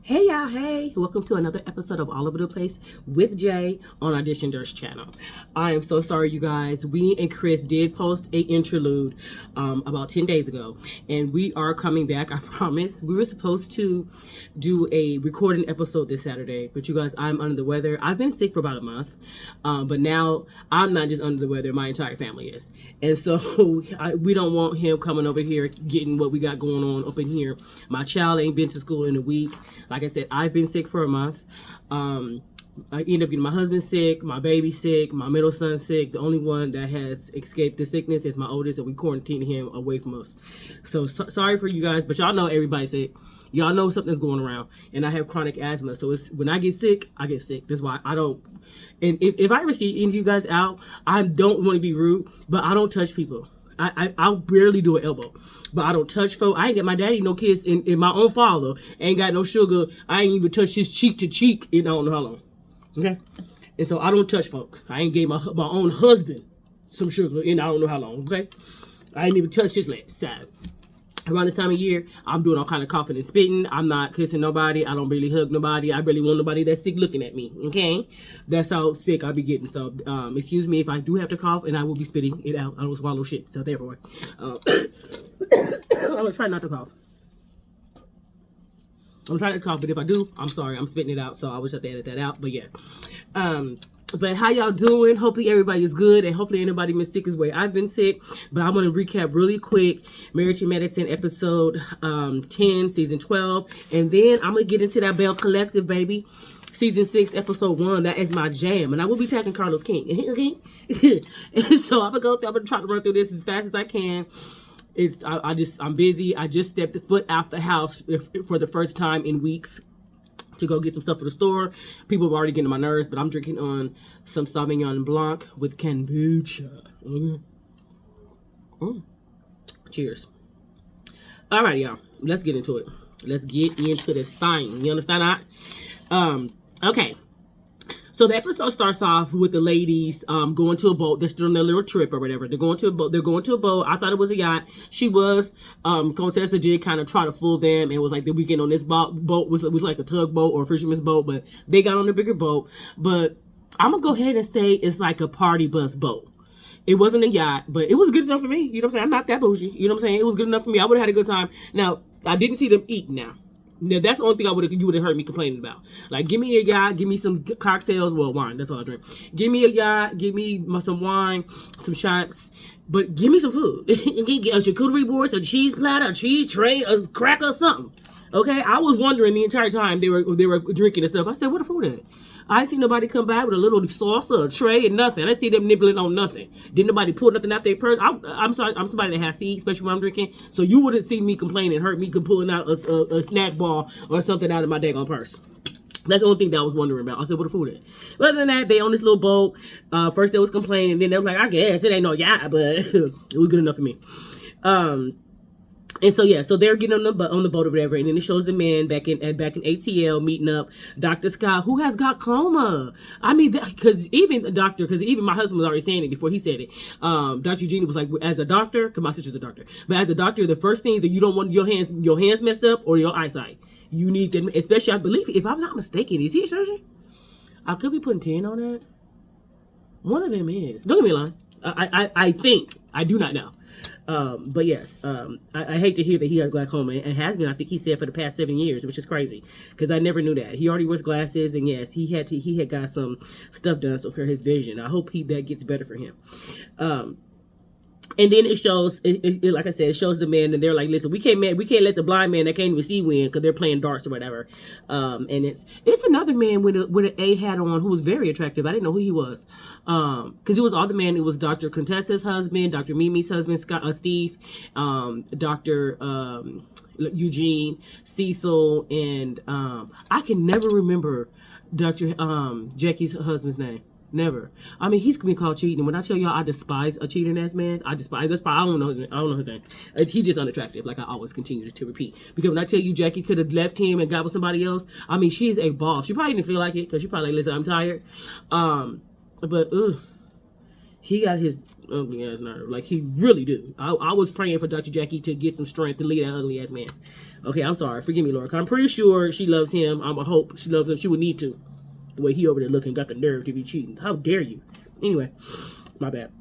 Hey y'all, hey! Welcome to another episode of All Over the Place with Jay on Audition Durst channel. I am so sorry, you guys. We and Chris did post a interlude about 10 days ago, and we are coming back, I promise. We were supposed to do a recording episode this Saturday, but you guys, I'm under the weather. I've been sick for about a month, but now I'm not just under the weather, my entire family is. And so we don't want him coming over here getting what we got going on up in here. My child ain't been to school in a week. Like I said, I've been sick for a month. I end up getting my husband sick, my baby sick, my middle son sick. The only one that has escaped the sickness is my oldest, and we quarantined him away from us. So sorry for you guys, but y'all know everybody's sick. Y'all know something's going around, and I have chronic asthma. So it's when I get sick, I get sick. That's why I don't. And if I ever see any of you guys out, I don't want to be rude, but I don't touch people. I'll barely do an elbow, but I don't touch folk. I ain't got my daddy no kiss, and my own father ain't got no sugar. I ain't even touched his cheek to cheek in I don't know how long. Okay, and so I don't touch folk. I ain't gave my own husband some sugar in I don't know how long. Okay, I ain't even touched his lips. So around this time of year, I'm doing all kind of coughing and spitting. I'm not kissing nobody. I don't really hug nobody. I really want nobody that's sick looking at me. Okay, that's how sick I be getting. So, excuse me if I do have to cough, and I will be spitting it out. I don't swallow shit. So therefore, I'm gonna try not to cough. I'm trying to cough, but if I do, I'm sorry. I'm spitting it out. So I wish I could edit that out. But yeah. But how y'all doing? Hopefully everybody is good, and hopefully anybody been sick as well. I've been sick, but I'm going to recap really quick. Marriage and Medicine episode 10, season 12. And then I'm going to get into that Bell Collective, baby. Season 6, episode 1. That is my jam. And I will be tagging Carlos King. Okay? And so I'm going to try to run through this as fast as I can. I'm busy. I just stepped foot out the house for the first time in weeks to go get some stuff for the store. People are already getting on my nerves, but I'm drinking on some Sauvignon Blanc with kombucha. Cheers. All right, y'all. Let's get into it. Let's get into this thing. You understand that? Okay. So the episode starts off with the ladies going to a boat. They're still on their little trip or whatever. They're going to a boat. I thought it was a yacht. She was. Contessa did kind of try to fool them, and was like the weekend on this boat was like a tugboat or a fisherman's boat, but they got on a bigger boat. But I'm gonna go ahead and say it's like a party bus boat. It wasn't a yacht, but it was good enough for me. You know what I'm saying? I'm not that bougie. You know what I'm saying? It was good enough for me. I would have had a good time. Now, I didn't see them eat now. Now, that's the only thing you would have heard me complaining about. Like, give me a yacht, give me some cocktails, well, wine, that's all I drink. Give me a yacht, give me some wine, some shots, but give me some food. A charcuterie board, a cheese platter, a cheese tray, a cracker, something. Okay, I was wondering the entire time they were drinking and stuff. I said, where the food at? I didn't see nobody come by with a little sauce or a tray and nothing. I didn't see them nibbling on nothing. Didn't nobody pull nothing out their purse. I'm sorry, I'm somebody that has to eat, especially when I'm drinking. So you wouldn't see me complaining, heard me pulling out a snack bar or something out of my daggone purse. That's the only thing that I was wondering about. I said, where the food at? But other than that, they on this little boat. First they was complaining, then they was like, I guess it ain't no yacht, but it was good enough for me. And so yeah, so they're getting on the boat or whatever, and then it shows the man back in ATL meeting up Dr. Scott, who has glaucoma. I mean, because even my husband was already saying it before he said it. Dr. Eugenie was like, as a doctor, because my sister's a doctor, but as a doctor, the first thing that you don't want your hands messed up or your eyesight. You need them, especially I believe, if I'm not mistaken, is he a surgeon? I could be putting 10 on that. One of them is. Don't get me wrong. I think. I do not know. But yes, I hate to hear that he has glaucoma, and has been, I think he said, for the past 7 years, which is crazy, because I never knew that. He already wears glasses, and yes, he had got some stuff done for his vision. I hope that gets better for him. And then it shows, like I said, it shows the men, and they're like, listen, we can't let the blind man that can't even see win, because they're playing darts or whatever. And it's another man with an A hat on who was very attractive. I didn't know who he was, because it was all the men. It was Dr. Contessa's husband, Dr. Mimi's husband, Steve, Dr. Eugene, Cecil, and I can never remember Dr. Jackie's husband's name. Never. I mean, he's been called cheating. When I tell y'all I despise a cheating ass man, I don't know his name. He's just unattractive, like I always continue to repeat. Because when I tell you Jackie could have left him and got with somebody else, I mean, she's a boss. She probably didn't feel like it, because she probably like, listen, I'm tired. But he got his ugly ass nerve. Like, he really do. I was praying for Dr. Jackie to get some strength to lead that ugly ass man. Okay, I'm sorry. Forgive me, Lord. I'm pretty sure she loves him. I hope she loves him. She would need to. The way he over there looking, got the nerve to be cheating. How dare you? Anyway, my bad.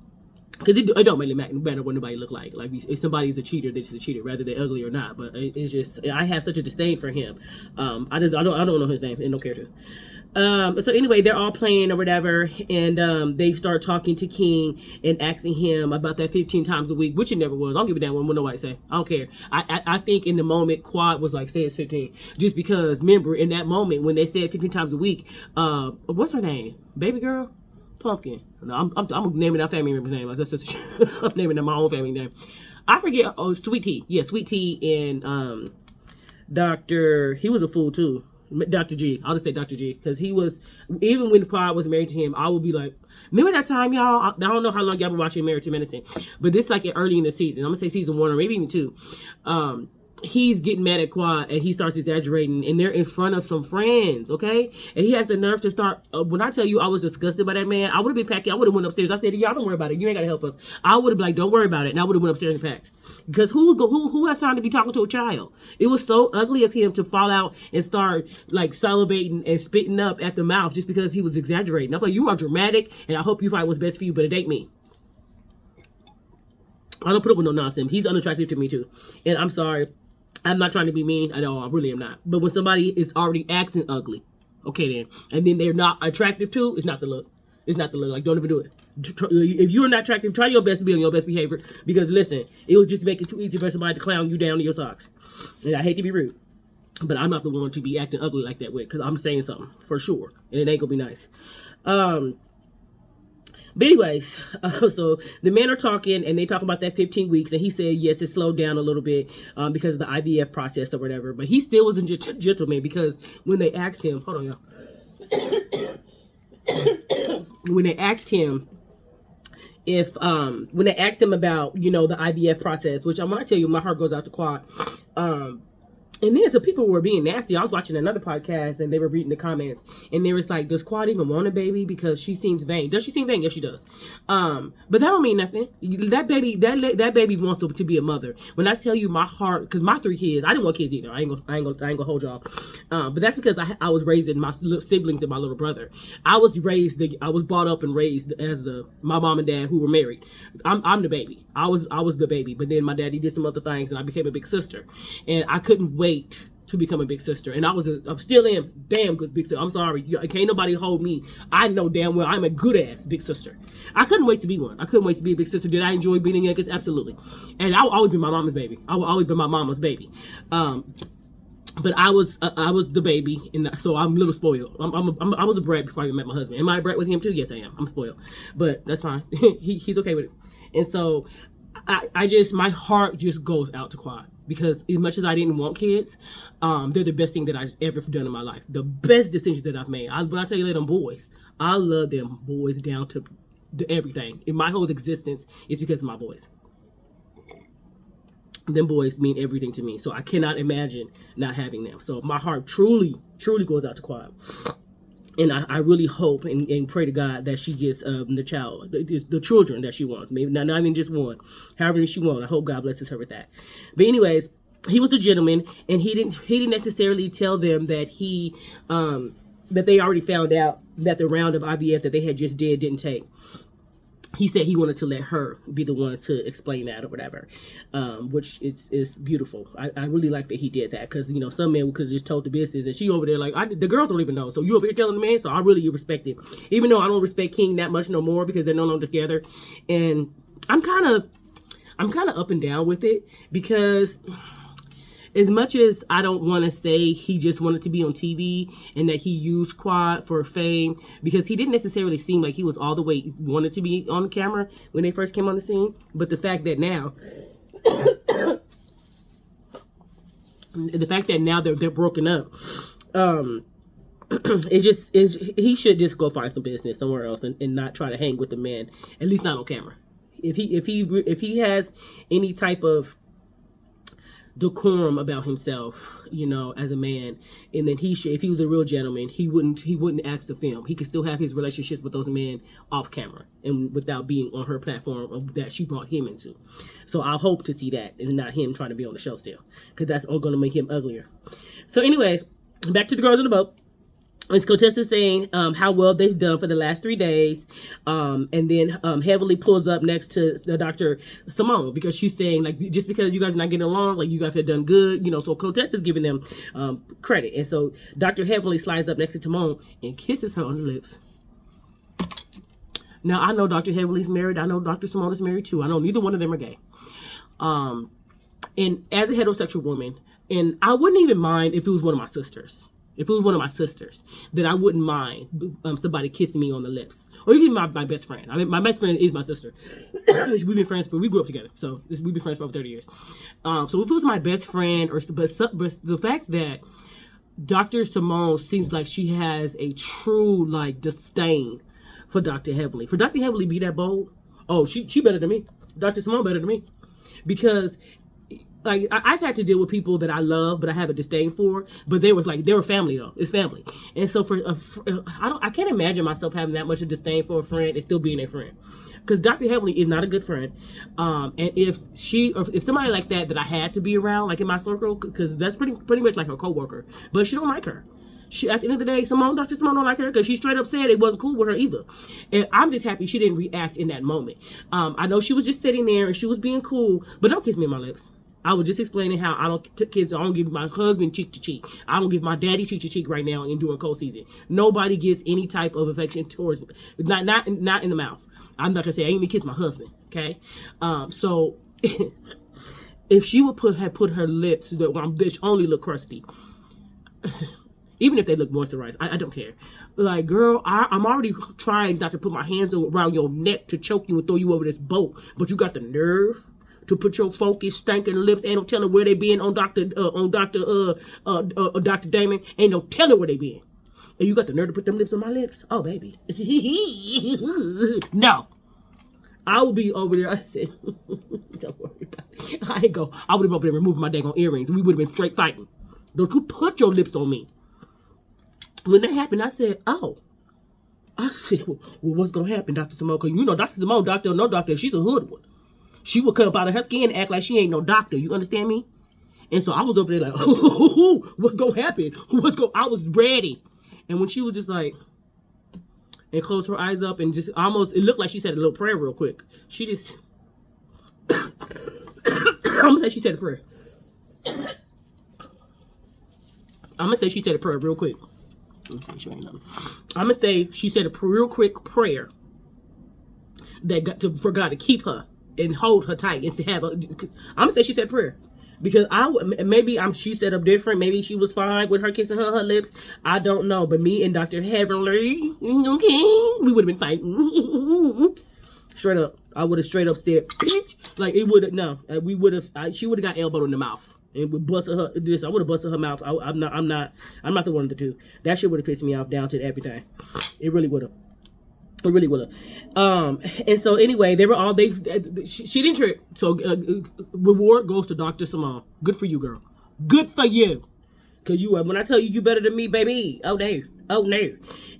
Because it don't really matter what nobody look like. Like, if somebody's a cheater, they're just a cheater, whether they're ugly or not. But it's just, I have such a disdain for him. I don't know his name and don't care to. So anyway, they're all playing or whatever, and they start talking to King and asking him about that 15 times a week, which it never was. I don't give a damn what nobody say. I don't care. I think in the moment, Quad was like, say it's 15. Just because, remember, in that moment, when they said 15 times a week, what's her name? Baby girl? Pumpkin. No, I'm naming our family member's name. Like, that's just, I'm naming my own family name. I forget. Oh, Sweet Tea. Yeah, Sweet Tea and he was a fool too. Dr. G. I'll just say Dr. G. Because he was, even when the Quad was married to him, I would be like, remember that time, y'all? I don't know how long y'all been watching Married to Medicine, but this like early in the season. I'm going to say season 1 or maybe even 2. He's getting mad at Quad and he starts exaggerating, and they're in front of some friends, okay? And he has the nerve to start, when I tell you I was disgusted by that man, I would have been packing, I would have went upstairs. I said, y'all don't worry about it. You ain't got to help us. I would have been like, don't worry about it. And I would have went upstairs and packed. Because who has time to be talking to a child? It was so ugly of him to fall out and start like salivating and spitting up at the mouth just because he was exaggerating. I'm like, you are dramatic, and I hope you find what's best for you, but it ain't me. I don't put up with no nonsense. He's unattractive to me too. And I'm sorry. I'm not trying to be mean. I know I really am not. But when somebody is already acting ugly, okay then, and then they're not attractive too, it's not the look. It's not the look. Like, don't even do it. If you're not attractive, try your best to be on your best behavior. Because listen, it will just make it too easy for somebody to clown you down to your socks. And I hate to be rude, but I'm not the one to be acting ugly like that with, because I'm saying something for sure, and it ain't gonna be nice. But anyways, so the men are talking, and they talk about that 15 weeks, and he said, yes, it slowed down a little bit because of the IVF process or whatever. But he still was a gentleman, because when they asked him, hold on, y'all. When they asked him if, when they asked him about, you know, the IVF process, which I'm going to tell you, my heart goes out to Quad. And then some people were being nasty. I was watching another podcast and they were reading the comments, and they was like, does Quad even want a baby? Because she seems vain. Does she seem vain? Yes, she does. But that don't mean nothing. That baby wants to be a mother. When I tell you my heart, because my 3 kids, I didn't want kids either. I ain't gonna hold y'all. But that's because I was raised in my siblings and my little brother. I was brought up and raised as my mom and dad who were married. I'm the baby. I was the baby. But then my daddy did some other things, and I became a big sister. And I couldn't wait to become a big sister, and I'm still am damn good big sister. I'm sorry, can't nobody hold me. I know damn well I'm a good ass big sister. I couldn't wait to be one. I couldn't wait to be a big sister. Did I enjoy being a youngest? Absolutely. And I will always be my mama's baby. I will always be my mama's baby. But I was the baby, and so I'm a little spoiled. I was a brat before I even met my husband. Am I a brat with him too? Yes, I am. I'm spoiled, but that's fine. He's okay with it. And so my heart just goes out to Quad, because as much as I didn't want kids, they're the best thing that I've ever done in my life. The best decisions that I've made. When I tell you, them boys, I love them boys down to everything. In my whole existence, it's because of my boys. Them boys mean everything to me. So I cannot imagine not having them. So my heart truly, truly goes out to Quad. And I really hope and pray to God that she gets the children that she wants. Maybe not even just one. However many she wants. I hope God blesses her with that. But anyways, he was a gentleman, and he didn't necessarily tell them that that they already found out that the round of IVF that they had just didn't take. He said he wanted to let her be the one to explain that or whatever, which is beautiful. I really like that he did that, because, you know, some men could have just told the business, and she over there like, the girls don't even know. So you over here telling the man, so I really respect it. Even though I don't respect King that much no more, because they're no longer together. And I'm kind of up and down with it, because as much as I don't want to say he just wanted to be on TV and that he used Quad for fame, because he didn't necessarily seem like he was all the way wanted to be on camera when they first came on the scene. But the fact that now, they're broken up, he should just go find some business somewhere else and not try to hang with the man, at least not on camera. If he has any type of decorum about himself, you know, as a man. And then he should, if he was a real gentleman, he wouldn't ask to film. He could still have his relationships with those men off camera and without being on her platform that she brought him into. So I hope to see that and not him trying to be on the show still, because that's all going to make him uglier. So anyways, back to the girls on the boat. It's contestants saying how well they've done for the last 3 days, and then heavily pulls up next to Dr. Simone, because she's saying, like, just because you guys are not getting along, like, you guys have done good, you know. So contestants giving them credit, and so Dr. Heavily slides up next to Simone and kisses her on the lips. Now I know Dr. Heavely's married. I know Dr. Simone is married too. I know neither one of them are gay. And as a heterosexual woman, and I wouldn't even mind if it was one of my sisters. If it was one of my sisters, then I wouldn't mind somebody kissing me on the lips. Or even my best friend. I mean, my best friend is my sister. We've been friends, but we grew up together. So we've been friends for over 30 years. So if it was my best friend, but the fact that Dr. Simone seems like she has a true, like, disdain for Dr. Heavily. For Dr. Heavily be that bold, oh, she better than me. Dr. Simone better than me. Because... like, I've had to deal with people that I love, but I have a disdain for. But they were family though. It's family, and so I can't imagine myself having that much of disdain for a friend and still being a friend. Because Dr. Heavily is not a good friend, and if somebody like that I had to be around, like in my circle, because that's pretty much like her coworker, but she don't like her. She, at the end of the day, Dr. Simone don't like her because she straight up said it wasn't cool with her either. And I'm just happy she didn't react in that moment. I know she was just sitting there and she was being cool, but don't kiss me on my lips. I was just explaining how I don't give my husband cheek to cheek. I don't give my daddy cheek to cheek right now during cold season. Nobody gets any type of affection towards me. Not in the mouth. I'm not gonna say I ain't even kiss my husband. Okay, so if she would put her lips that only look crusty, even if they look moisturized, I don't care. Like, girl, I'm already trying not to put my hands around your neck to choke you and throw you over this boat, but you got the nerve to put your funky stinking lips. Ain't no telling where they been on Dr. Damon. Ain't no telling where they been. And you got the nerve to put them lips on my lips? Oh, baby. No. I will be over there. I said, don't worry about it. I would have been over there removing my daggone earrings. We would have been straight fighting. Don't you put your lips on me. When that happened, I said, oh. I said, well, what's going to happen, Dr. Simone? Because you know, Dr. Simone, doctor or no doctor, she's a hood one. She would come up out of her skin and act like she ain't no doctor. You understand me? And so I was over there like, what's going to happen? I was ready. And when she was just like, and closed her eyes up and just almost, it looked like she said a little prayer real quick. She just, I'm going to say she said a prayer. I'm going to say she said a prayer real quick. I'm going to say she said a real quick prayer for God to keep her and hold her tight and to have a, I'm gonna say she said a prayer, because she set up different. Maybe she was fine with her kissing her lips. I don't know. But me and Dr. Heavenly, okay, we would have been fighting. Straight up, I would have straight up said, bitch. Like, it would have, no, we would have, she would have got elbowed in the mouth and would busted her. I would have busted her mouth. I'm not the one of the two. That shit would have pissed me off down to everything. It really would have. It really would have. And so anyway, she didn't trip. So reward goes to Dr. Simone. Good for you, girl. Good for you. Cause when I tell you better than me, baby. Oh no.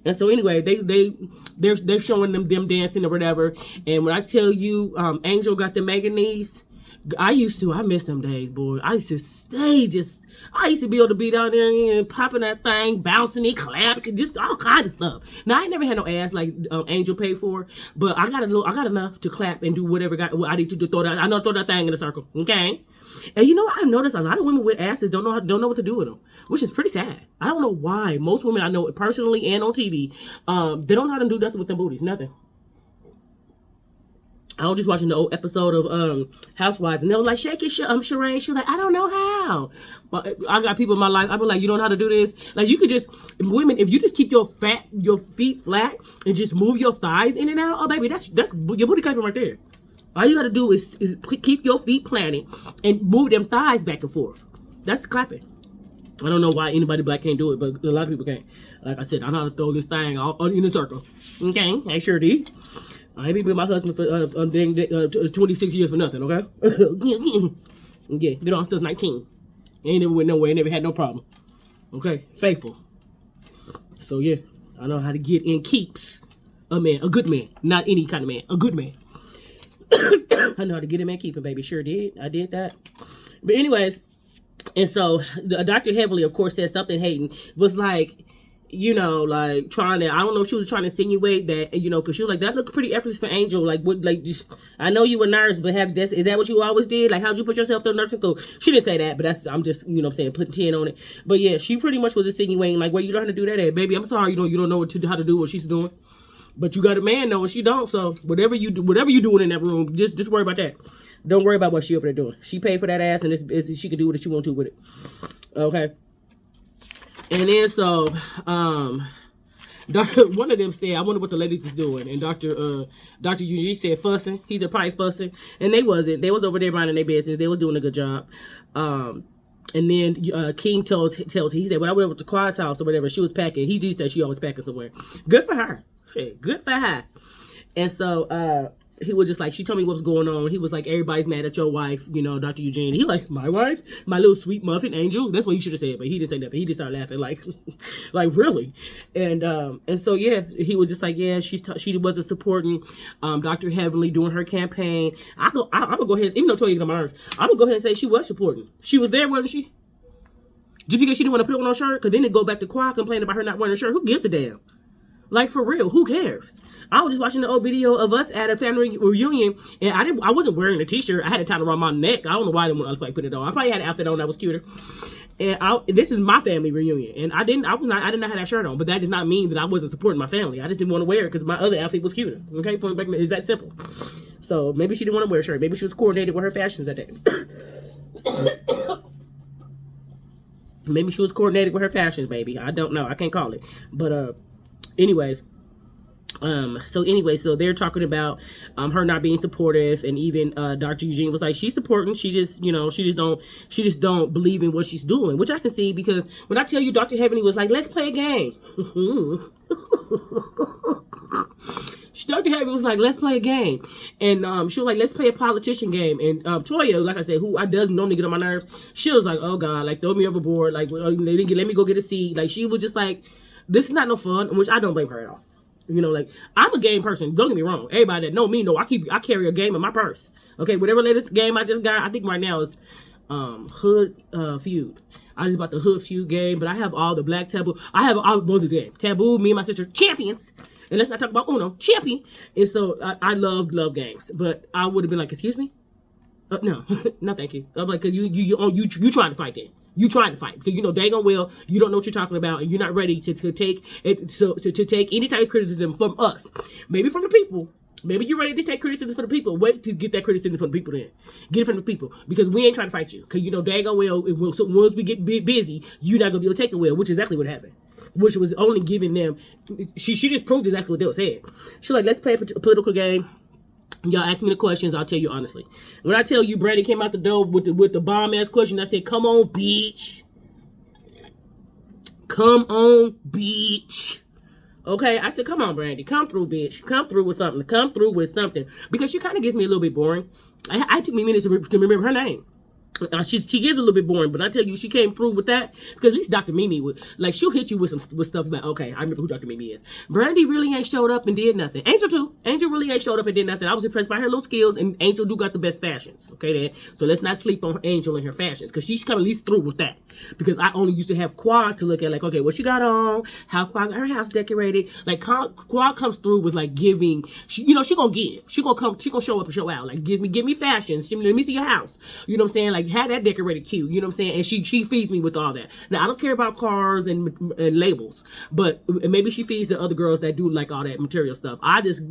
And so anyway, they're showing them dancing or whatever. And when I tell you, Angel got the manganese. I miss them days, boy. I used to be able to be down there and popping that thing, bouncing it, clapping, just all kinds of stuff. Now, I ain't never had no ass like Angel paid for, but I got enough to clap and do whatever I need to do. Throw that thing in a circle, okay? And you know, I've noticed a lot of women with asses don't know what to do with them, which is pretty sad. I don't know why. Most women I know personally and on TV, they don't know how to do nothing with them booties, nothing. I was just watching the old episode of Housewives, and they were like, shake your Sheree. She was like, I don't know how. But I got people in my life, I be like, you don't know how to do this? Like, you could just, women, if you just keep your feet flat and just move your thighs in and out, oh, baby, that's your booty clapping right there. All you got to do is keep your feet planted and move them thighs back and forth. That's clapping. I don't know why anybody black can't do it, but a lot of people can't. Like I said, I know how to throw this thing all in a circle. Okay, I sure did. I ain't been with my husband for 26 years for nothing, okay? Yeah, been on since 19. Ain't never went nowhere, ain't never had no problem. Okay, faithful. So yeah, I know how to get in keeps a man, a good man, not any kind of man, a good man. I know how to get him and keep him, baby. Sure did. I did that. But anyways, and so Dr. Heavily, of course, said something hating. Was like, like trying to, I don't know if she was trying to insinuate that, because she was like, that looked pretty effortless for Angel. Like, what, like, just, I know you a nurse, but is that what you always did? Like, how'd you put yourself through nursing school? She didn't say that, but I'm just, putting 10 on it. But yeah, she pretty much was insinuating, like, where you learn to do that at? Baby, I'm sorry, you don't know how to do what she's doing. But you got a man though, and she don't. So whatever you doing in that room, just worry about that. Don't worry about what she over there doing. She paid for that ass, and she can do what she want to with it. Okay. And then so, one of them said, "I wonder what the ladies is doing." And Dr. Eugene said, "Fussing." He said, "Probably fussing," and they wasn't. They was over there minding their business. They was doing a good job. And then King tells he said, "When I went over to Quad's house or whatever, she was packing." He just said she always packing somewhere. Good for her. Good for her. And so he was just like, she told me what was going on. He was like, everybody's mad at your wife, Dr. Eugene. He like, my wife? My little sweet muffin angel? That's what he should have said, but he didn't say nothing. He just started laughing like, like really? And so yeah, he was just like, yeah, she wasn't supporting Dr. Heavenly doing her campaign. I'm gonna go ahead, even though Toya get on my nerves, I'm gonna go ahead and say she was supporting. She was there, wasn't she? Just because she didn't want to put on her shirt, because then they go back to Quad complaining about her not wearing a shirt. Who gives a damn? Like, for real, who cares? I was just watching the old video of us at a family reunion, and I wasn't wearing a t-shirt. I had it tied around my neck. I don't know why I didn't want to put it on. I probably had an outfit on that was cuter. And this is my family reunion, and I did not have that shirt on. But that does not mean that I wasn't supporting my family. I just didn't want to wear it because my other outfit was cuter. Okay, point back, it's that simple. So maybe she didn't want to wear a shirt. Maybe she was coordinated with her fashions that day. Maybe she was coordinated with her fashions, baby. I don't know. I can't call it. But anyways, so they're talking about her not being supportive, and even Dr. Eugene was like, she's supporting, she just don't believe in what she's doing, which I can see, because when I tell you Dr. Heavenly was like, let's play a game. Dr. Heavenly was like, let's play a game. And she was like, let's play a politician game. And Toya, like I said, who I doesn't normally get on my nerves, she was like, oh God, like throw me overboard, like let me go get a seat. Like she was just like, this is not no fun, which I don't blame her at all. Like, I'm a game person. Don't get me wrong. Everybody that know me know I carry a game in my purse. Okay, whatever latest game I just got, I think right now is Hood Feud. I just bought the Hood Feud game, but I have all the Black Taboo. I have all the games. Taboo, me and my sister, champions. And let's not talk about Uno, champion. And so I love games. But I would have been like, excuse me? No, no, thank you. I'm like, cause you trying to fight then. You trying to fight because daggone well you don't know what you're talking about, and you're not ready to take it. So to take any type of criticism from us, maybe from the people. Maybe you're ready to take criticism from the people. Wait to get that criticism from the people then. Get it from the people, because we ain't trying to fight you. Because daggone well, so once we get busy, you're not gonna be able to take it well, which is exactly what happened. Which was only giving them. She just proved exactly what they were saying. She's like, let's play a political game. Y'all ask me the questions, I'll tell you honestly. When I tell you Brandy came out the door with the bomb ass question, I said, come on, bitch. Come on, bitch. Okay, I said, come on, Brandy. Come through, bitch. Come through with something. Come through with something. Because she kind of gets me a little bit boring. I took me minutes to remember her name. She is a little bit boring, but I tell you, she came through with that, because at least Dr. Mimi would, like, she'll hit you with stuff like, okay, I remember who Dr. Mimi is. Brandy really ain't showed up and did nothing. Angel too. Angel really ain't showed up and did nothing. I was impressed by her little skills, and Angel do got the best fashions. Okay, then. So let's not sleep on Angel and her fashions, because she's come at least through with that. Because I only used to have Quad to look at, like, okay, what she got on, how Quad got her house decorated. Like, Quad comes through with, like, giving. She gonna give. She gonna show up and show out. Like, give me fashions. Let me see your house. You know what I'm saying? Like, have that decorated cute, you know what I'm saying? And she feeds me with all that. Now, I don't care about cars and labels, but maybe she feeds the other girls that do like all that material stuff. I just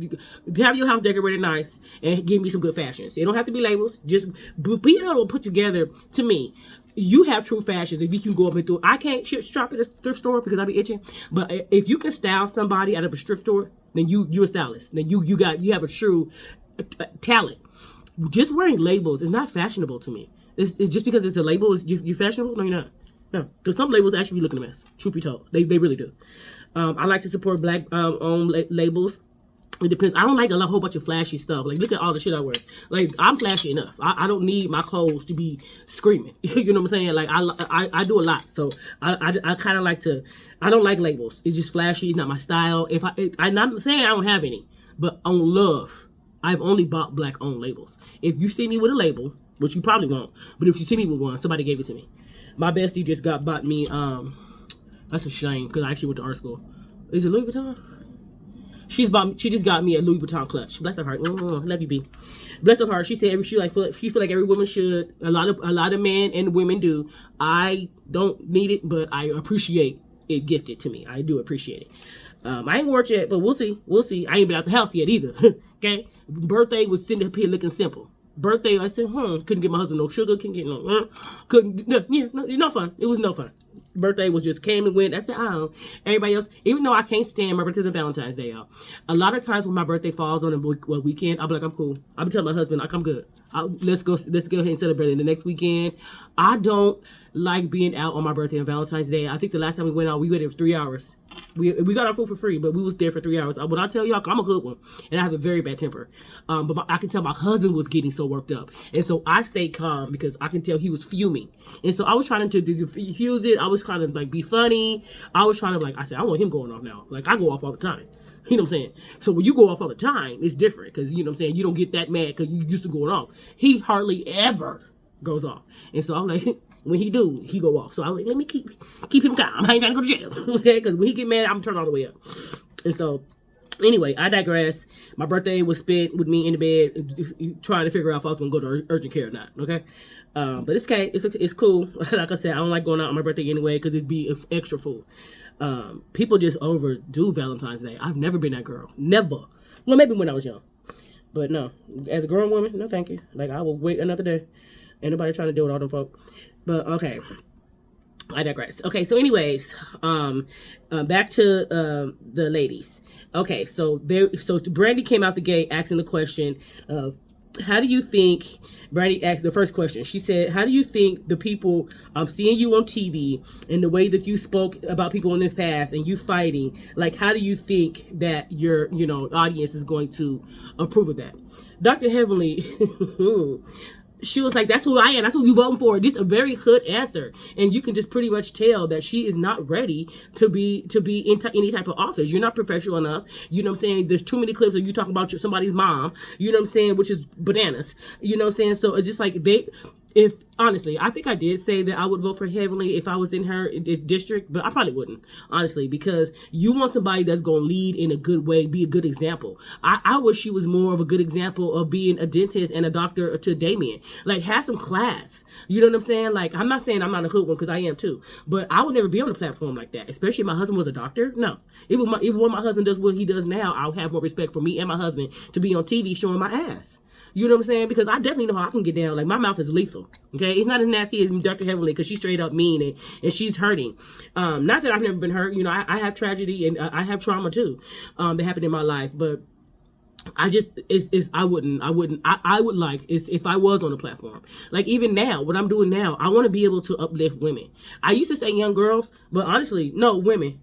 have your house decorated nice and give me some good fashions. It don't have to be labels. Just be able to put together. To me, you have true fashions if you can go up and do. I can't shop at a thrift store because I be itching. But if you can style somebody out of a thrift store, then you're a stylist. Then you have a true talent. Just wearing labels is not fashionable to me. It's just because it's a label, you're fashionable? No, you're not. No, because some labels actually be looking a mess. Truth be told, they really do. I like to support black owned labels. It depends. I don't like a whole bunch of flashy stuff. Like, look at all the shit I wear. Like, I'm flashy enough. I don't need my clothes to be screaming. You know what I'm saying? Like, I do a lot. So I kind of like to. I don't like labels. It's just flashy. It's not my style. I'm not saying I don't have any, but on Love, I've only bought black owned labels. If you see me with a label, which you probably won't, but if you see me with one, somebody gave it to me. My bestie just bought me. That's a shame because I actually went to art school. Is it Louis Vuitton? She just got me a Louis Vuitton clutch. Bless her heart. Love you, B. Bless her heart. She said she feel like every woman should. A lot of men and women do. I don't need it, but I appreciate it gifted to me. I do appreciate it. I ain't worked yet, but we'll see. We'll see. I ain't been out the house yet either. Okay. Birthday was sitting up here looking simple. Birthday, I said, couldn't get my husband no sugar, couldn't get no fun. It was no fun. Birthday was just came and went. I said, everybody else, even though I can't stand my birthdays and Valentine's Day, y'all. A lot of times when my birthday falls on a weekend, I'll be like, I'm cool. I'll be telling my husband, like, I'm good. Let's go ahead and celebrate it the next weekend. I don't like being out on my birthday and Valentine's Day. I think the last time we went out, we waited for 3 hours. We got our food for free, but we was there for 3 hours. When I tell y'all, I'm a hoodwink, and I have a very bad temper. But I can tell my husband was getting so worked up. And so I stayed calm because I can tell he was fuming. And so I was trying to diffuse it. I was trying to, like, be funny. I was trying to, like, I said, I want him going off now. Like, I go off all the time. You know what I'm saying? So when you go off all the time, it's different because, you know what I'm saying, you don't get that mad because you used to going off. He hardly ever goes off. And so I'm like, when he do, he go off. So I was like, let me keep him calm. I ain't trying to go to jail. Okay? Because when he get mad, I'm turn all the way up. And so, anyway, I digress. My birthday was spent with me in the bed trying to figure out if I was going to go to urgent care or not. Okay? But it's okay. It's cool. Like I said, I don't like going out on my birthday anyway because it's be extra full. People just overdo Valentine's Day. I've never been that girl. Never. Well, maybe when I was young. But no. As a grown woman, no thank you. Like, I will wait another day. Ain't nobody trying to deal with all them folk. But, okay. I digress. Okay, so anyways, back to the ladies. Okay, so Brandy came out the gate asking the question of, how do you think, Brandy asked the first question. She said, how do you think the people seeing you on TV and the way that you spoke about people in the past and you fighting, like, how do you think that your, audience is going to approve of that? Dr. Heavenly, she was like, that's who I am. That's who you voting for. This is a very hood answer. And you can just pretty much tell that she is not ready to be in any type of office. You're not professional enough. You know what I'm saying? There's too many clips of you talking about somebody's mom. You know what I'm saying? Which is bananas. You know what I'm saying? So it's just like honestly, I think I did say that I would vote for Heavenly if I was in her district, but I probably wouldn't, honestly, because you want somebody that's going to lead in a good way, be a good example. I wish she was more of a good example of being a dentist and a doctor to Damien. Like, have some class. You know what I'm saying? Like, I'm not saying I'm not a hood one because I am too, but I would never be on a platform like that, especially if my husband was a doctor. No. Even when my husband does what he does now, I'll have more respect for me and my husband to be on TV showing my ass. You know what I'm saying? Because I definitely know how I can get down. Like, my mouth is lethal. Okay? It's not as nasty as Dr. Heavenly because she's straight up mean and she's hurting. Not that I've never been hurt. I have tragedy and I have trauma too that happened in my life. But I just, I would like, if I was on a platform. Like, even now, what I'm doing now, I want to be able to uplift women. I used to say young girls, but honestly, no, women.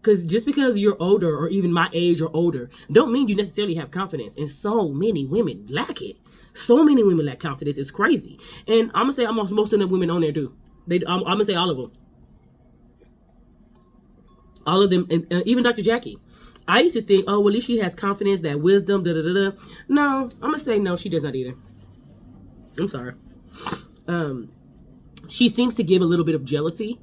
Because just because you're older or even my age or older, don't mean you necessarily have confidence. And so many women lack it. So many women lack confidence. It's crazy. And I'm going to say almost most of the women on there do. I'm going to say all of them. All of them. And even Dr. Jackie. I used to think, well, at least she has confidence, that wisdom, da-da-da-da. No, I'm going to say no, she does not either. I'm sorry. She seems to give a little bit of jealousy.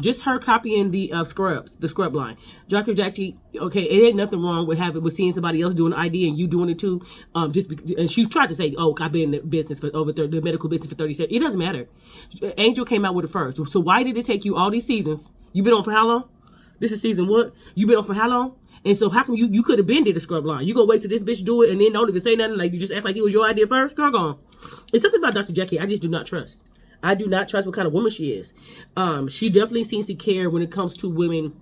Just her copying the scrub line. Dr. Jackie, okay, it ain't nothing wrong with seeing somebody else doing an ID and you doing it too. And she tried to say, I've been in the business for the medical business for 37. It doesn't matter. Angel came out with it first. So why did it take you all these seasons? You've been on for how long? This is season what? You've been on for how long? And so how come you could have been did a scrub line? You gonna wait till this bitch do it and then don't even say nothing? Like, you just act like it was your idea first? Girl, gone. It's something about Dr. Jackie I just do not trust. I do not trust what kind of woman she is. She definitely seems to care when it comes to women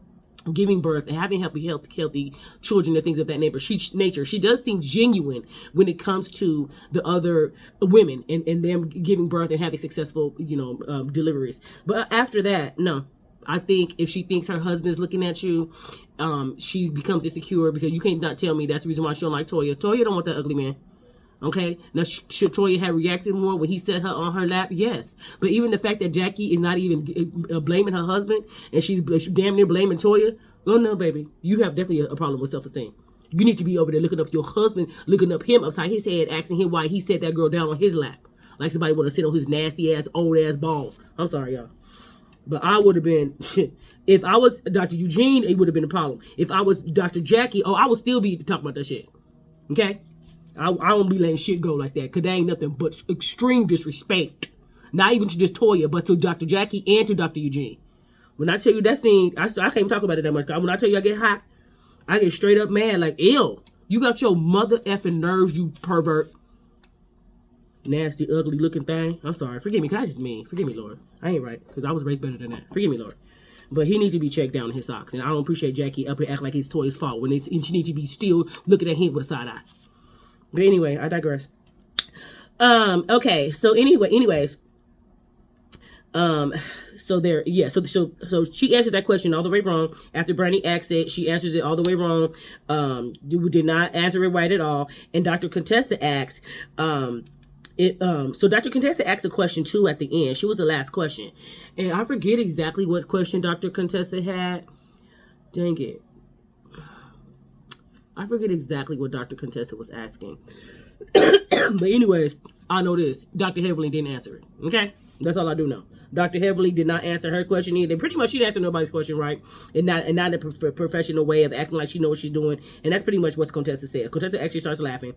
giving birth and having healthy children and things of that nature. She does seem genuine when it comes to the other women and them giving birth and having successful, deliveries. But after that, no. I think if she thinks her husband's looking at you, she becomes insecure because you can't not tell me that's the reason why she don't like Toya. Toya don't want that ugly man. Okay, now should Toya have reacted more when he set her on her lap? Yes, but even the fact that Jackie is not even blaming her husband and she's damn near blaming Toya, oh no, baby, you have definitely a problem with self-esteem. You need to be over there looking up your husband, looking up him upside his head, asking him why he set that girl down on his lap, like somebody want to sit on his nasty ass, old ass balls. I'm sorry, y'all, but I would have been. If I was Dr. Eugene, it would have been a problem. If I was Dr. Jackie, I would still be talking about that shit. Okay. I don't be letting shit go like that because that ain't nothing but extreme disrespect. Not even to just Toya, but to Dr. Jackie and to Dr. Eugene. When I tell you that scene, I can't even talk about it that much. When I tell you I get hot, I get straight up mad. Like, ew. You got your mother effing nerves, you pervert. Nasty, ugly looking thing. I'm sorry. Forgive me, because I just mean. Forgive me, Lord. I ain't right, because I was raised better than that. Forgive me, Lord. But he needs to be checked down in his socks. And I don't appreciate Jackie up here acting like it's Toya's fault when she needs to be still looking at him with a side eye. But anyway, I digress. Okay, so anyways. So there, yeah, so she answered that question all the way wrong. After Brandy asked it, she answers it all the way wrong. Did not answer it right at all. And Dr. Contessa asked, so Dr. Contessa asked a question too at the end. She was the last question. And I forget exactly what question Dr. Contessa had. Dang it. I forget exactly what Dr. Contessa was asking. But anyways, I know this. Dr. Heavenly didn't answer it. Okay? That's all I do know. Dr. Heavenly did not answer her question either. Pretty much she didn't answer nobody's question right. And not in a professional way of acting like she knows what she's doing. And that's pretty much what Contessa said. Contessa actually starts laughing.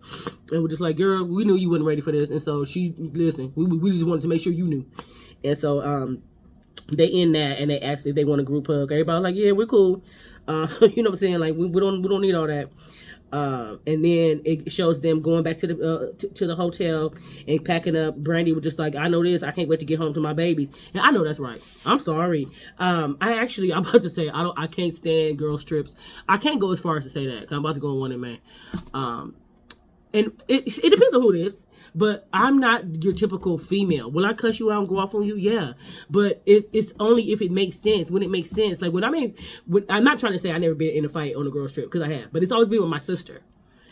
And we're just like, girl, we knew you weren't ready for this. And so listen, we just wanted to make sure you knew. And so they end that and they asked if they want a group hug. Everybody like, yeah, we're cool. You know what I'm saying? Like we don't need all that. And then it shows them going back to the hotel and packing up. Brandy was just like, I know this. I can't wait to get home to my babies. And I know that's right. I'm sorry. I'm about to say I can't stand girls trips. I can't go as far as to say that 'cause I'm about to go on one in May. And it depends on who it is. But I'm not your typical female. Will I cuss you out and go off on you? Yeah. But it's only if it makes sense. When it makes sense. Like I'm not trying to say I never been in a fight on a girl's trip because I have. But it's always been with my sister.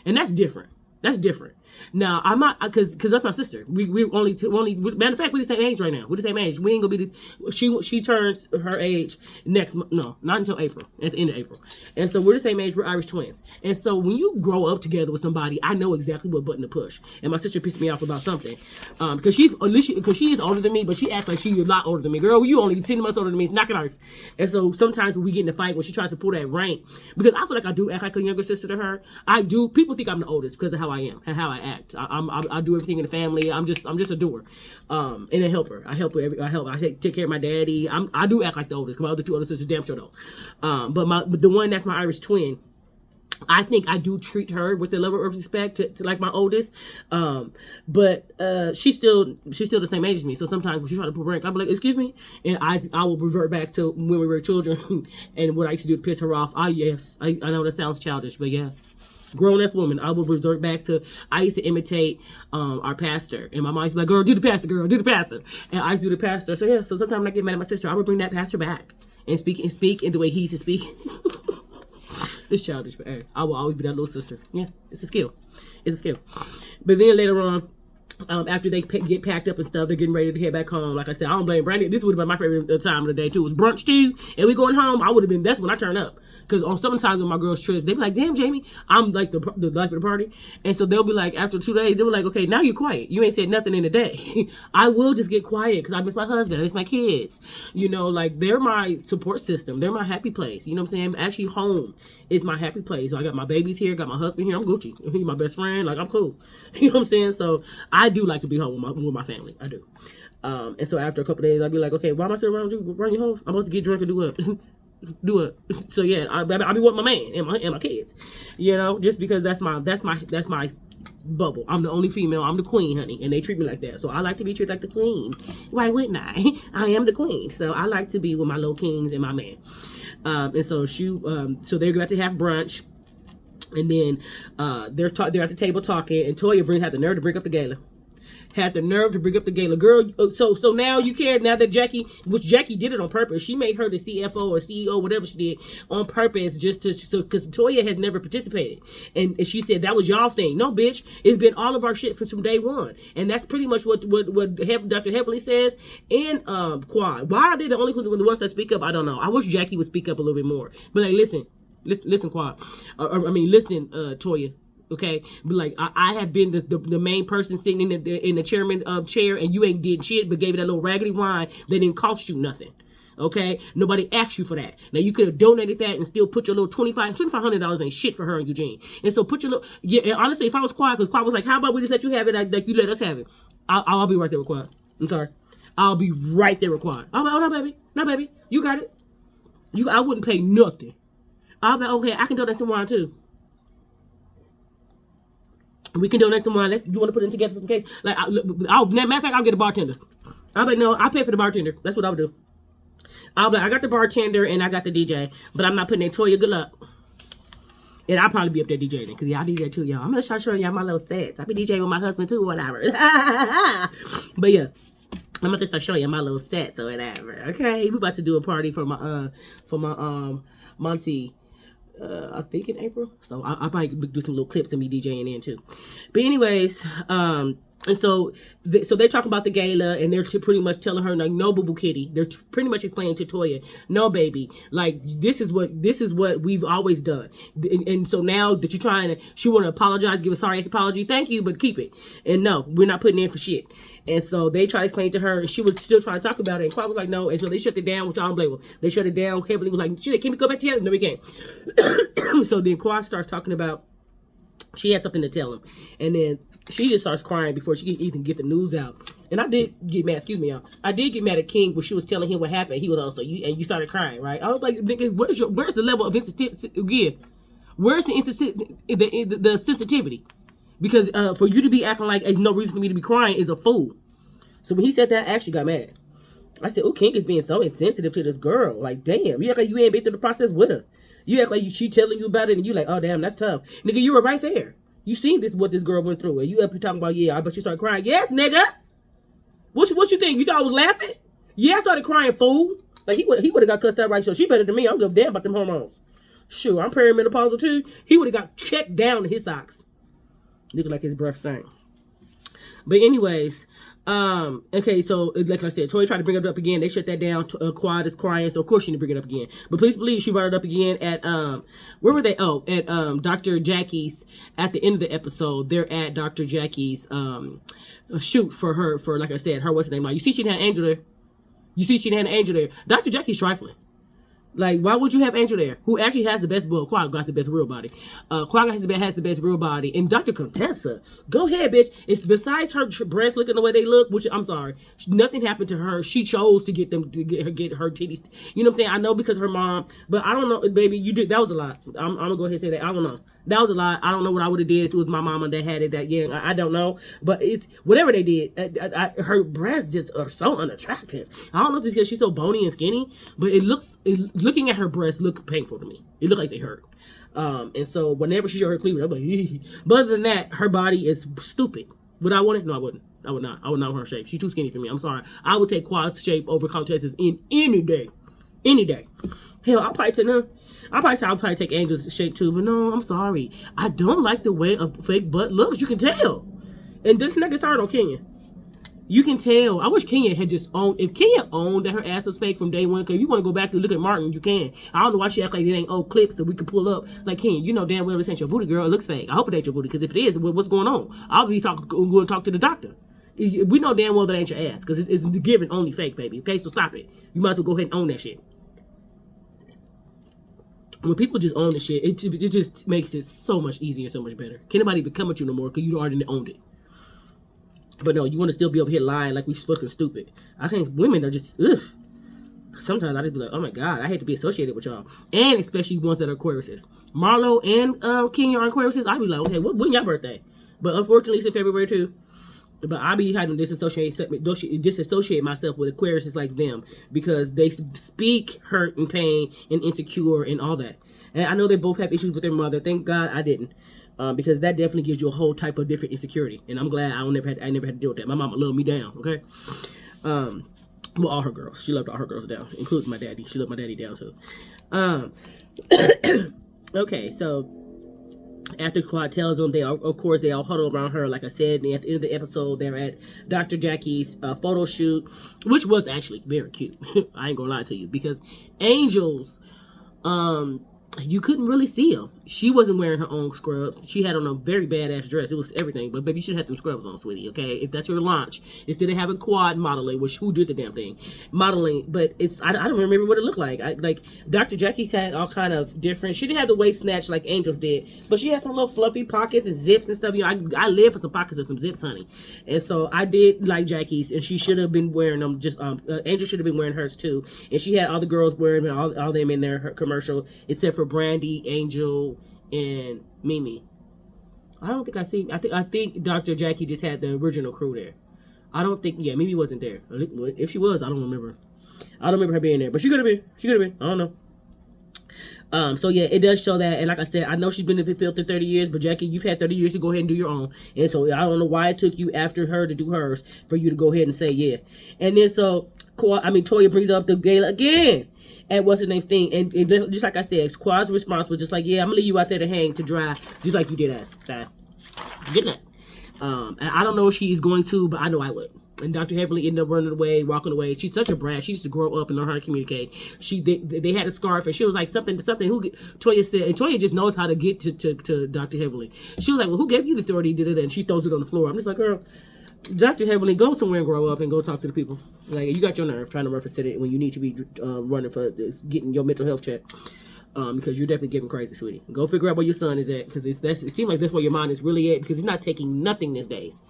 And that's different. That's different. Now, I'm not, because that's my sister. We're only, matter of fact, we're the same age right now. We're the same age. We ain't gonna be she turns her age next month. No, not until April, at the end of April. And so we're the same age. We're Irish twins. And so when you grow up together with somebody, I know exactly what button to push. And my sister pissed me off about something. Because she is older than me, but she acts like she's a lot older than me. Girl, you only 10 months older than me. It's not gonna. And so sometimes when we get in a fight, when she tries to pull that rank, because I feel like I do act like a younger sister to her. I do. People think I'm the oldest because of how I am and how I act. I do everything in the family. I'm just a doer, and a helper. I help her. I take care of my daddy. I do act like the oldest. Because my other two older sisters damn sure don't. But the one that's my Irish twin, I think I do treat her with the level of respect to like my oldest. But she's still the same age as me. So sometimes when she try to pull rank, I'm like, excuse me, and I will revert back to when we were children and what I used to do to piss her off. I know that sounds childish, but yes. Grown-ass woman, I will resort back to, I used to imitate our pastor. And my mom used to be like, girl, do the pastor, girl, do the pastor. And I used to do the pastor. So yeah, so sometimes when I get mad at my sister, I would bring that pastor back and speak in the way he used to speak. It's childish, but hey, I will always be that little sister. Yeah, it's a skill. It's a skill. But then later on, after they get packed up and stuff, they're getting ready to head back home. Like I said, I don't blame Brandy. This would have been my favorite time of the day too. It was brunch too, and we going home. I would have been. That's when I turn up. Because on sometimes on my girls' trips, they be like, "Damn, Jamie, I'm like the life of the party." And so they'll be like, after 2 days, they were like, "Okay, now you're quiet. You ain't said nothing in a day." I will just get quiet because I miss my husband. I miss my kids. You know, like they're my support system. They're my happy place. You know what I'm saying? Actually, home is my happy place. So I got my babies here, got my husband here. I'm Gucci. He's my best friend. Like I'm cool. You know what I'm saying? So I do like to be home with my family. I do. And so after a couple days, I'll be like, "Okay, why am I sitting around you? Run your house? I'm supposed to get drunk and do what?" Do it. So yeah, I be with my man and my kids, you know, just because that's my bubble. I'm the only female. I'm the queen, honey, and they treat me like that. So I like to be treated like the queen. Why wouldn't I? I am the queen. So I like to be with my little kings and my man. And so so they're about to have brunch, and then they're at the table talking, and Toya had the nerve to bring up the gala. had the nerve to bring up the gala. Girl, so now you care now that Jackie did it on purpose. She made her the CFO or CEO, whatever she did, on purpose just because Toya has never participated. And she said that was y'all thing. No, bitch. It's been all of our shit from day one. And that's pretty much what Dr. Heavenly says and Quad. Why are they the only ones that speak up? I don't know. I wish Jackie would speak up a little bit more. But like, listen, Quad. Listen, Toya. Okay, but like I have been the main person sitting in the chairman chair, and you ain't did shit, but gave it that little raggedy wine that didn't cost you nothing. Okay, nobody asked you for that. Now you could have donated that and still put your little $2,500 ain't shit for her and Eugene. And so put your little And honestly, if I was Quiet, because Quiet was like, how about we just let you have it like you let us have it? I'll be right there with Quiet. I'm sorry, I'll be right there with Quiet. I'm like, oh no baby, you got it. I wouldn't pay nothing. I'll be okay. I can donate some wine too. We can donate some wine. You want to put it together for some case? Like, matter of fact, I'll get a bartender. I'll be like, no, I'll pay for the bartender. That's what I would do. I'll be like, I got the bartender and I got the DJ, but I'm not putting that Toya. Good luck. And I'll probably be up there DJing because y'all DJ too, y'all. I'm gonna start showing y'all my little sets. I'll be DJing with my husband too, whatever. But yeah, I'm gonna start showing you my little sets or whatever. Okay, we about to do a party for my Monty. I think in April, so I'll probably do some little clips and me DJing in too. But anyways, and so they're talking about the gala, and they're pretty much telling her like, no, boo boo kitty. They're pretty much explaining to Toya, no, baby, like this is what we've always done. And so now that you're trying to, she want to apologize, give a sorry ass apology, thank you, but keep it. And no, we're not putting in for shit. And so they try to explain to her, and she was still trying to talk about it. And Quad was like, no. And so they shut it down, which I don't blame them. They shut it down heavily. Was like, shit, can we go back together? No, we can't. So then Quad starts talking about she has something to tell him, and then she just starts crying before she can even get the news out. And I did get mad. Excuse me, y'all. I did get mad at King when she was telling him what happened. He was also you started crying, right? I was like, nigga, where's the level of sensitivity? Again, where's the sensitivity? Because for you to be acting like there's no reason for me to be crying is a fool. So when he said that, I actually got mad. I said, oh, King is being so insensitive to this girl. Like, damn, you act like you ain't been through the process with her. You act like she telling you about it, and you like, oh, damn, that's tough. Nigga, you were right there. You seen what this girl went through, and you up here talking about, yeah, I bet you started crying. Yes, nigga. What you think? You thought I was laughing? Yeah, I started crying, fool. Like, he would have got cussed out right, so she better than me. I don't give a damn about them hormones. Sure, I'm perimenopausal too. He would have got checked down in his socks. Looking like his breath stank. But anyways, okay, so like I said, Toya tried to bring it up again. They shut that down. Quad is crying, so of course she didn't bring it up again. But please believe she brought it up again at where were they? Oh, at Dr. Jackie's. At the end of the episode, they're at Dr. Jackie's shoot for like I said, her what's the name? Like, you see, she didn't have Angel there. You see, she didn't have Angel there. Dr. Jackie's trifling. Like, why would you have Angel there? Who actually has the best, well, Quag got the best real body. Quag has the best real body. And Dr. Contessa, go ahead, bitch. It's besides her breasts looking the way they look, which I'm sorry, nothing happened to her. She chose to get her titties. You know what I'm saying? I know because her mom, but I don't know, baby. You did that was a lot. I'm gonna go ahead and say that. I don't know. That was a lot. I don't know what I would have did if it was my mama that had it that young. I don't know. But it's whatever they did. Her breasts just are so unattractive. I don't know if it's because she's so bony and skinny, but looking at her breasts look painful to me. It looked like they hurt. And so whenever she showed her cleavage, I'm like, eeh. But other than that, her body is stupid. Would I want it? No, I wouldn't. I would not. I would not want her shape. She's too skinny for me. I'm sorry. I would take Quad's shape over Contessa's in any day. Any day. Hell, I'll probably take Angel's shape too, but no, I'm sorry. I don't like the way a fake butt looks. You can tell. And this nigga started on Kenya. You can tell. I wish Kenya had just owned. If Kenya owned that her ass was fake from day one, because you want to go back to look at Martin, you can. I don't know why she act like it ain't old clips that we can pull up. Like, Kenya, you know damn well this ain't your booty, girl. It looks fake. I hope it ain't your booty, because if it is, what's going on? I'll be going to talk to the doctor. We know damn well that ain't your ass, because it's given only fake, baby. Okay, so stop it. You might as well go ahead and own that shit. When people just own the shit, it just makes it so much easier, so much better. Can't nobody even come at you no more because you already owned it. But no, you want to still be over here lying like we fucking stupid. I think women are just, ugh. Sometimes I just be like, oh my God, I hate to be associated with y'all. And especially ones that are Aquariuses. Marlo and Kenya are Aquariuses. I'd be like, okay, when's your birthday? But unfortunately, it's in February too. But I be having to disassociate myself with Aquariuses like them because they speak hurt and pain and insecure and all that. And I know they both have issues with their mother. Thank God I didn't. because that definitely gives you a whole type of different insecurity. And I'm glad I never had to deal with that. My mama loved me down, okay? Well, all her girls. She loved all her girls down, including my daddy. She loved my daddy down too. Okay, so after Claude tells them, they all huddle around her. Like I said, and at the end of the episode, they're at Dr. Jackie's photo shoot, which was actually very cute. I ain't gonna lie to you, because Angel's you couldn't really see them. She wasn't wearing her own scrubs. She had on a very badass dress. It was everything. But baby, you should have them scrubs on, sweetie, okay? If that's your launch. Instead of having quad modeling, which who did the damn thing? Modeling, but I don't remember what it looked like. Like Dr. Jackie had all kind of different. She didn't have the waist snatch like Angels did, but she had some little fluffy pockets and zips and stuff. You know, I live for some pockets and some zips, honey. And so I did like Jackie's, and she should have been wearing them. Just Angel should have been wearing hers too. And she had all the girls wearing them, all them in their commercial, except for Brandy, Angel, and Mimi. I don't think I think Dr. Jackie just had the original crew there. I don't think, Mimi wasn't there. If she was, I don't remember. I don't remember her being there, but she could have been. I don't know. So yeah, it does show that, and like I said, I know she's been in the field for 30 years, but Jackie, you've had 30 years to go ahead and do your own. And so I don't know why it took you after her to do hers for you to go ahead and say yeah. And then so Toya brings up the gala again. And what's the name's thing? And just like I said, Quad's response was just like, yeah, I'm gonna leave you out there to hang, to dry, just like you did us. So, good night. And I don't know if she's going to, but I know I would. And Dr. Heavenly ended up running away, walking away. She's such a brat. She used to grow up and learn how to communicate. They had a scarf, and she was like something. Toya said, and Toya just knows how to get to Dr. Heavenly. She was like, well, who gave you the authority? And she throws it on the floor. I'm just like, girl, Dr. Heavenly, go somewhere and grow up and go talk to the people. Like, you got your nerve trying to run for Senate when you need to be running for getting your mental health check. Because you're definitely getting crazy, sweetie. Go figure out where your son is at, because it seems like that's where your mind is really at, because he's not taking nothing these days.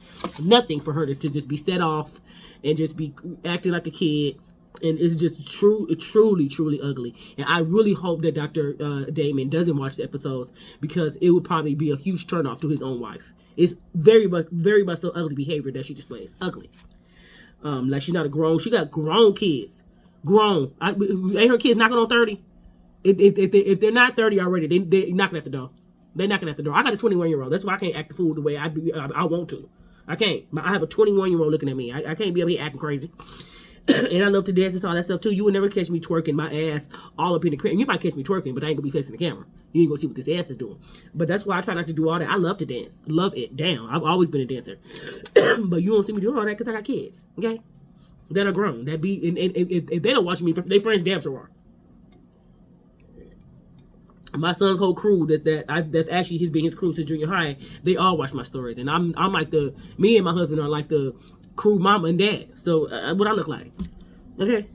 Nothing for her to just be set off and just be acting like a kid. And it's just truly ugly. And I really hope that Dr. Damon doesn't watch the episodes, because it would probably be a huge turnoff to his own wife. It's very much so ugly behavior that she displays. Ugly. Like she got grown kids. Grown. Ain't her kids knocking on 30? If they're not 30 already, they're knocking at the door. They're knocking at the door. I got a 21-year-old. That's why I can't act the fool the way I want to. I can't. I have a 21-year-old looking at me. I can't be up here acting crazy. And I love to dance and all that stuff too. You would never catch me twerking my ass all up in the crib. You might catch me twerking, but I ain't gonna be facing the camera. You ain't gonna see what this ass is doing. But that's why I try not to do all that. I love to dance. Love it down. I've always been a dancer. But you don't see me doing all that because I got kids, okay? That are grown. That be and if they don't watch me, they friends damn sure are. My son's whole crew that's actually his crew since junior high, they all watch my stories. And I'm like me and my husband are like the crew mama and dad. So what I look like. Okay.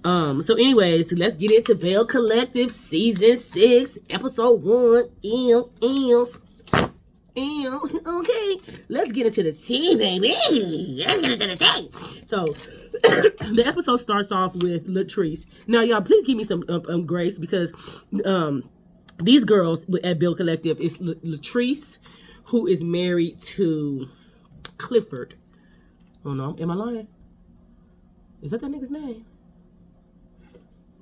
So anyways, let's get into Belle Collective season 6 episode 1. Okay, let's get into the tea, baby. Let's get into the tea. So the episode starts off with Latrice. Now y'all, please give me some grace, because these girls at Belle Collective is Latrice, who is married to Clifford. Oh no, am I lying? Is that nigga's name?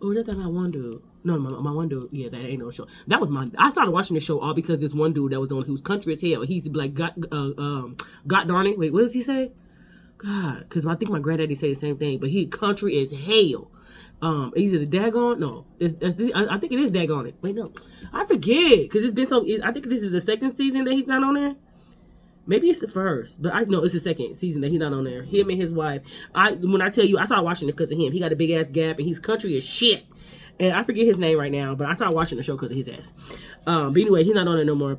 Or is that my one dude? No, my one dude. Yeah, that ain't no show. That was I started watching the show all because this one dude that was on, who's country as hell. He's like, God darn it. Wait, what does he say? God, because I think my granddaddy said the same thing, but he country as hell. Is it a daggone? No, I think it is daggone it. Wait, no, I forget, because it's been so. I think this is the second season that he's not on there. Maybe it's the first, but I know it's the second season that he's not on there. Him and his wife. When I tell you, I started watching it because of him. He got a big ass gap, and he's country as shit. And I forget his name right now, but I started watching the show because of his ass. But anyway, he's not on it no more.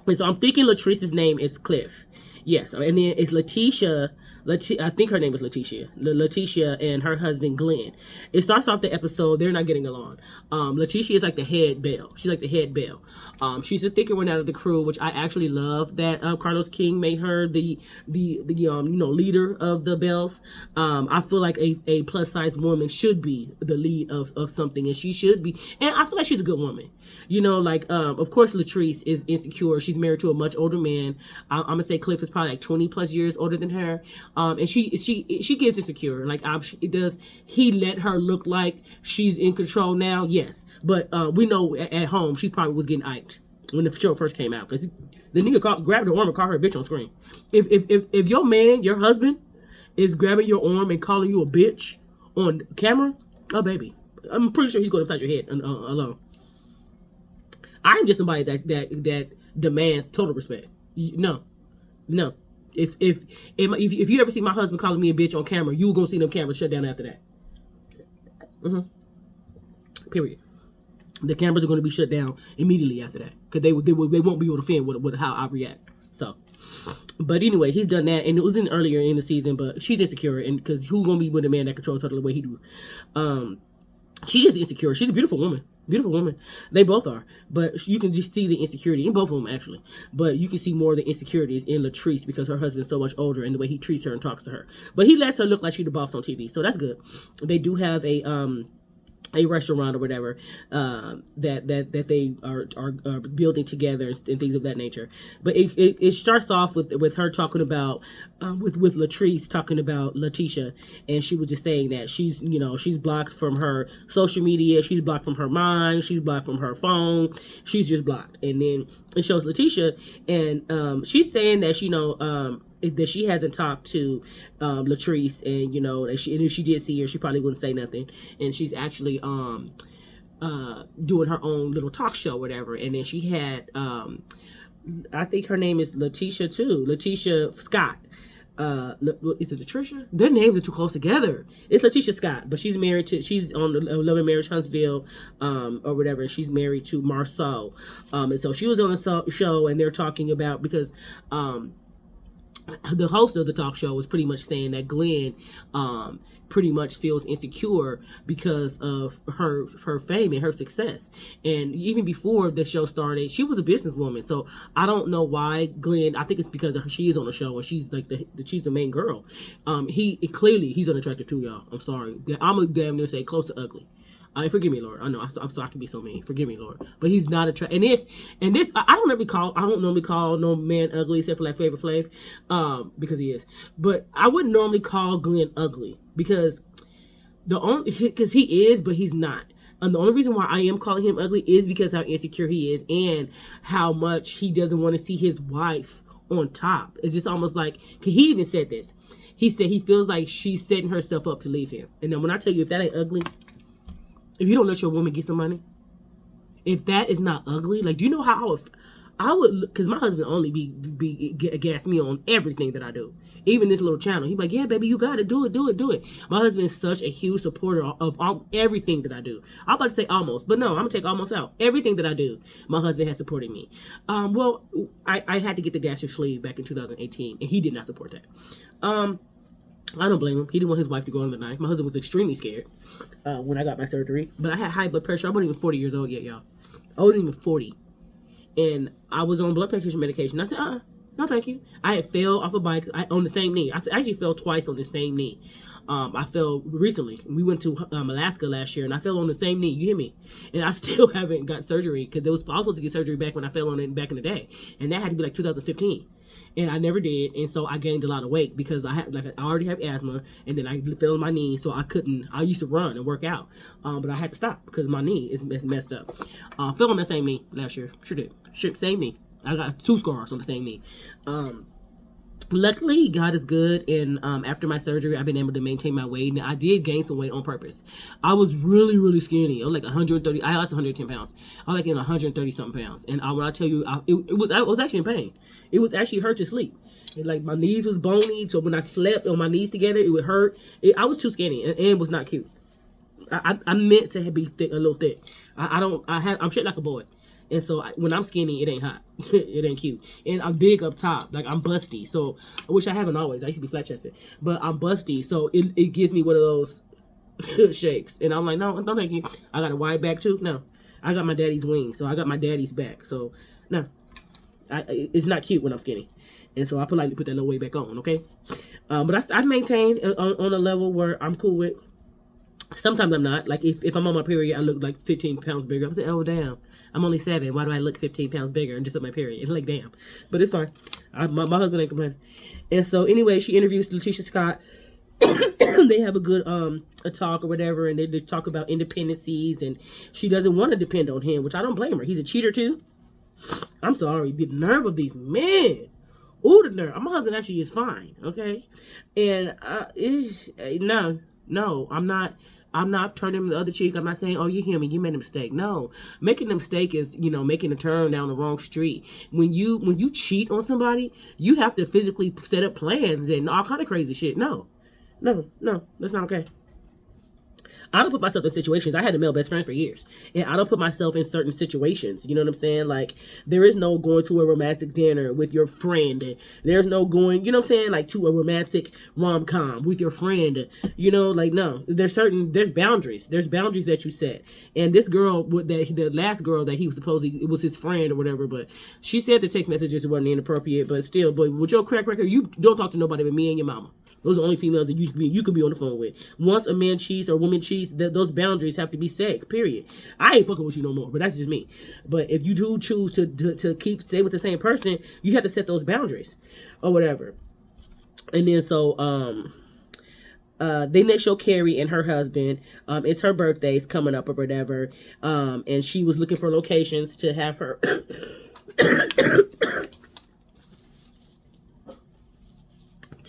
And so I'm thinking Latrice's name is Cliff. Yes, and then it's Letitia. I think her name is Letitia. Letitia and her husband Glenn. It starts off the episode, they're not getting along. Letitia is like the head belle. She's like the head belle. She's the thicker one out of the crew, which I actually love that Carlos King made her the leader of the belles. I feel like a plus size woman should be the lead of something, and she should be. And I feel like she's a good woman. Of course Latrice is insecure. She's married to a much older man. I'm gonna say Cliff is probably like 20 plus years older than her. And she gives insecure. Does he let her look like she's in control now? Yes. But we know at home she probably was getting iced. when the show first came out, because the nigga grabbed her arm and called her a bitch on screen. If your man, your husband, is grabbing your arm and calling you a bitch on camera, oh baby, I'm pretty sure he's going upside your head alone. I'm just somebody that demands total respect. No. If you ever see my husband calling me a bitch on camera, you gonna see them cameras shut down after that. Period. The cameras are going to be shut down immediately after that, because they won't be able to film with how I react. So, but anyway, he's done that, and it was earlier in the season. But she's insecure, and because who gonna be with a man that controls her the way he do? She's just insecure. She's a beautiful woman. Beautiful woman. They both are. But you can just see the insecurity in both of them, actually. But you can see more of the insecurities in Latrice because her husband's so much older and the way he treats her and talks to her. But he lets her look like she's the boss on TV. So that's good. They do have a restaurant or whatever that they are building together and things of that nature. But it starts off with her talking about with Latrice talking about Letitia, and she was just saying that she's blocked from her social media, she's blocked from her mind, she's blocked from her phone, she's just blocked. And then it shows Letitia, and she's saying that that she hasn't talked to Latrice, and and if she did see her, she probably wouldn't say nothing, and she's actually doing her own little talk show, whatever. And then she had I think her name is Letitia too, Letitia Scott. Is it Latricia? Their names are too close together. It's Letitia Scott, but she's on Love and Marriage Huntsville, or whatever. She's married to Marceau, and so she was on the show, and they're talking about, because the host of the talk show was pretty much saying that Glenn pretty much feels insecure because of her fame and her success. And even before the show started, she was a businesswoman. So I don't know why Glenn, I think it's because of her, she is on the show and she's like she's the main girl. He's unattractive too, y'all. I'm sorry. I'm gonna damn near say close to ugly. Forgive me, Lord. I know I'm sorry I can be so mean. Forgive me, Lord. But he's not attractive. And this I don't normally call no man ugly except for like Flavor Flav, because he is. But I wouldn't normally call Glenn ugly because he is, but he's not. And the only reason why I am calling him ugly is because how insecure he is and how much he doesn't want to see his wife on top. It's just almost like, he even said this. He said he feels like she's setting herself up to leave him. And then when I tell you, if that ain't ugly, if you don't let your woman get some money, if that is not ugly, like, do you know how I would, because my husband only gas me on everything that I do, even this little channel. He's like, yeah, baby, you got to do it. My husband is such a huge supporter of everything that I do. I'm about to say almost, but no, I'm gonna take almost out. Everything that I do, my husband has supported me. Well, I had to get the gastric sleeve back in 2018, and he did not support that. I don't blame him. He didn't want his wife to go under the knife. My husband was extremely scared when I got my surgery. But I had high blood pressure. I wasn't even 40 years old yet, y'all. I wasn't even 40. And I was on blood pressure medication. I said, no, thank you. I had fell off a bike on the same knee. I actually fell twice on the same knee. I fell recently. We went to Alaska last year, and I fell on the same knee. You hear me? And I still haven't got surgery, because I was supposed to get surgery back when I fell on it back in the day. And that had to be like 2015. And I never did, and so I gained a lot of weight because I already have asthma, and then I fell on my knee, so I couldn't. I used to run and work out, but I had to stop because my knee is messed up. Fell on the same knee last year. Sure did. Same knee. I got 2 scars on the same knee. Luckily, God is good, and after my surgery, I've been able to maintain my weight. And I did gain some weight on purpose. I was really, really skinny. I was like 130. I lost 110 pounds. I was like in 130 something pounds. And when I tell you, I was actually in pain. It was actually hurt to sleep. Like, my knees was bony, so when I slept on my knees together, it would hurt. I was too skinny, and it was not cute. I meant to be thick, a little thick. I'm shaped like a boy. And so when I'm skinny, it ain't hot. It ain't cute. And I'm big up top. Like, I'm busty. So, which I haven't always. I used to be flat chested. But I'm busty. So it gives me one of those shapes. And I'm like, no, thank you. I got a wide back too? No. I got my daddy's wings. So I got my daddy's back. So, no. It's not cute when I'm skinny. And so I politely put that little weight back on, okay? But I maintain on a level where I'm cool with. Sometimes I'm not. Like, if I'm on my period, I look like 15 pounds bigger. I'm saying, oh, damn. I'm only 7. Why do I look 15 pounds bigger and just on my period? It's like, damn. But it's fine. My husband ain't complaining. And so, anyway, she interviews Letitia Scott. They have a good a talk or whatever, and they talk about independencies, and she doesn't want to depend on him, which I don't blame her. He's a cheater, too. I'm sorry, the nerve of these men. Ooh, the nerve. My husband actually is fine, okay? And no, I'm not turning the other cheek. I'm not saying, oh, you hear me, you made a mistake. No, making a mistake is, making a turn down the wrong street. When you cheat on somebody, you have to physically set up plans and all kind of crazy shit. No, that's not okay. I don't put myself in situations. I had a male best friend for years, and I don't put myself in certain situations. You know what I'm saying? Like, there is no going to a romantic dinner with your friend. There's no going, you know what I'm saying, like to a romantic rom-com with your friend. Like, no. There's boundaries. There's boundaries that you set. And this girl, the last girl that he was supposedly, it was his friend or whatever, but she said the text messages weren't inappropriate, but still, but with your crack record, you don't talk to nobody but me and your mama. Those are the only females that you could be on the phone with. Once a man cheats or a woman cheats, those boundaries have to be set, period. I ain't fucking with you no more, but that's just me. But if you do choose to stay with the same person, you have to set those boundaries or whatever. And then they next show Carrie and her husband. It's her birthday's coming up or whatever. And she was looking for locations to have her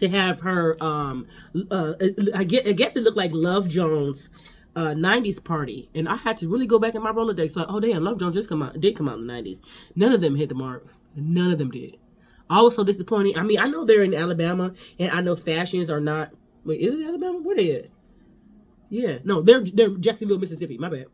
I guess it looked like Love Jones 90s party, and I had to really go back in my Rolodex like, oh damn, Love Jones did come out in the 90s. None of them hit the mark. None of them did. I was so disappointed. I mean, I know they're in Alabama, and I know fashions are not. Wait, is it Alabama? Where they at? Yeah, no, they're Jacksonville, Mississippi. My bad.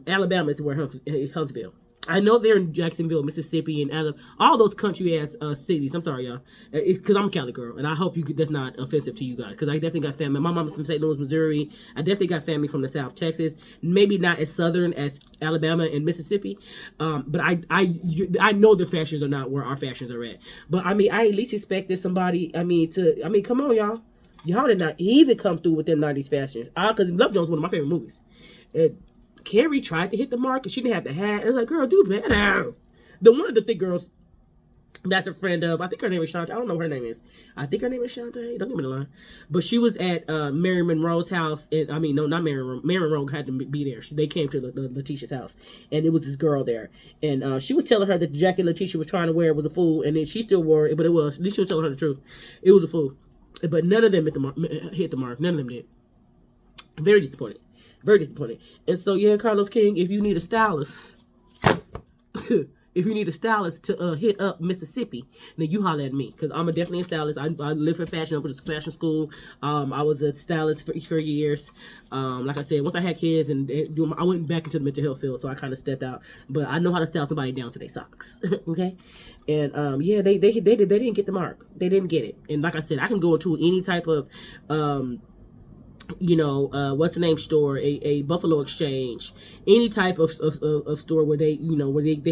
Alabama is where Huntsville. I know they're in Jacksonville, Mississippi, and all those country ass cities. I'm sorry, y'all, because I'm a Cali girl, and I hope that's not offensive to you guys. Because I definitely got family. My mama's from St. Louis, Missouri. I definitely got family from the South, Texas. Maybe not as southern as Alabama and Mississippi, but I know their fashions are not where our fashions are at. But I mean, I at least expected somebody. Come on, y'all. Y'all did not even come through with them 90s fashions. Because Love Jones is one of my favorite movies. Carrie tried to hit the mark and she didn't have the hat. It was like, girl, do better. One of the thick girls that's a friend of, I think her name is Shantae. I don't know what her name is. I think her name is Shantae. Don't give me the line. But she was at Mary Monroe's house. No, not Mary Monroe. Mary Monroe had to be there. They came to Letitia's house. And it was this girl there. And she was telling her that the jacket Letitia was trying to wear was a fool. And then she still wore it, but it was. At least she was telling her the truth. It was a fool. But none of them hit the mark. None of them did. Very disappointed. Very disappointed. And so, yeah, Carlos King, if you need a stylist, to hit up Mississippi, then you holler at me. Because I'm definitely a stylist. I live for fashion. I went to fashion school. I was a stylist for years. Like I said, once I had kids, I went back into the mental health field, so I kind of stepped out. But I know how to style somebody down to their socks. Okay? And, yeah, they didn't get the mark. They didn't get it. And like I said, I can go into any type of... what's the name store, a Buffalo Exchange, any type of store where they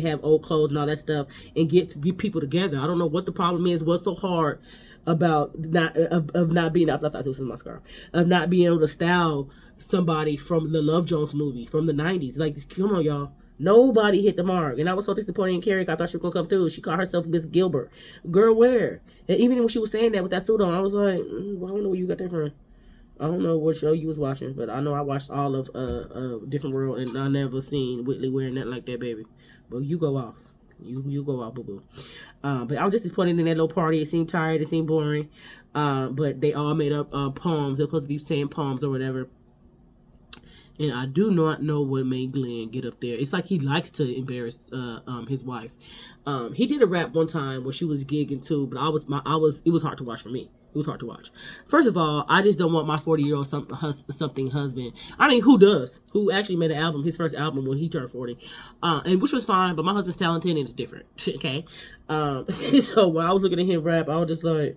have old clothes and all that stuff, and get people together. I don't know what the problem is. What's so hard about not being able to style somebody from the Love Jones movie from the 90s? Like, come on, y'all. Nobody hit the mark. And I was so disappointed in Carrie. I thought she was going to come through. She called herself Miss Gilbert. Girl, where? And even when she was saying that with that suit on, I was like, well, I don't know where you got that from. I don't know what show you was watching, but I know I watched all of Different World, and I never seen Whitley wearing that like that, baby. But you go off. You go off, boo-boo. But I was just disappointed in that little party. It seemed tired. It seemed boring. But they all made up poems. They're supposed to be saying poems or whatever. And I do not know what made Glenn get up there. It's like he likes to embarrass his wife. He did a rap one time where she was gigging too, but it was hard to watch for me. It was hard to watch. First of all, I just don't want my 40-year-old something husband. I mean, who does? Who actually made an album, his first album when he turned 40, and which was fine. But my husband's talented and it's different. Okay, so when I was looking at him rap, I was just like,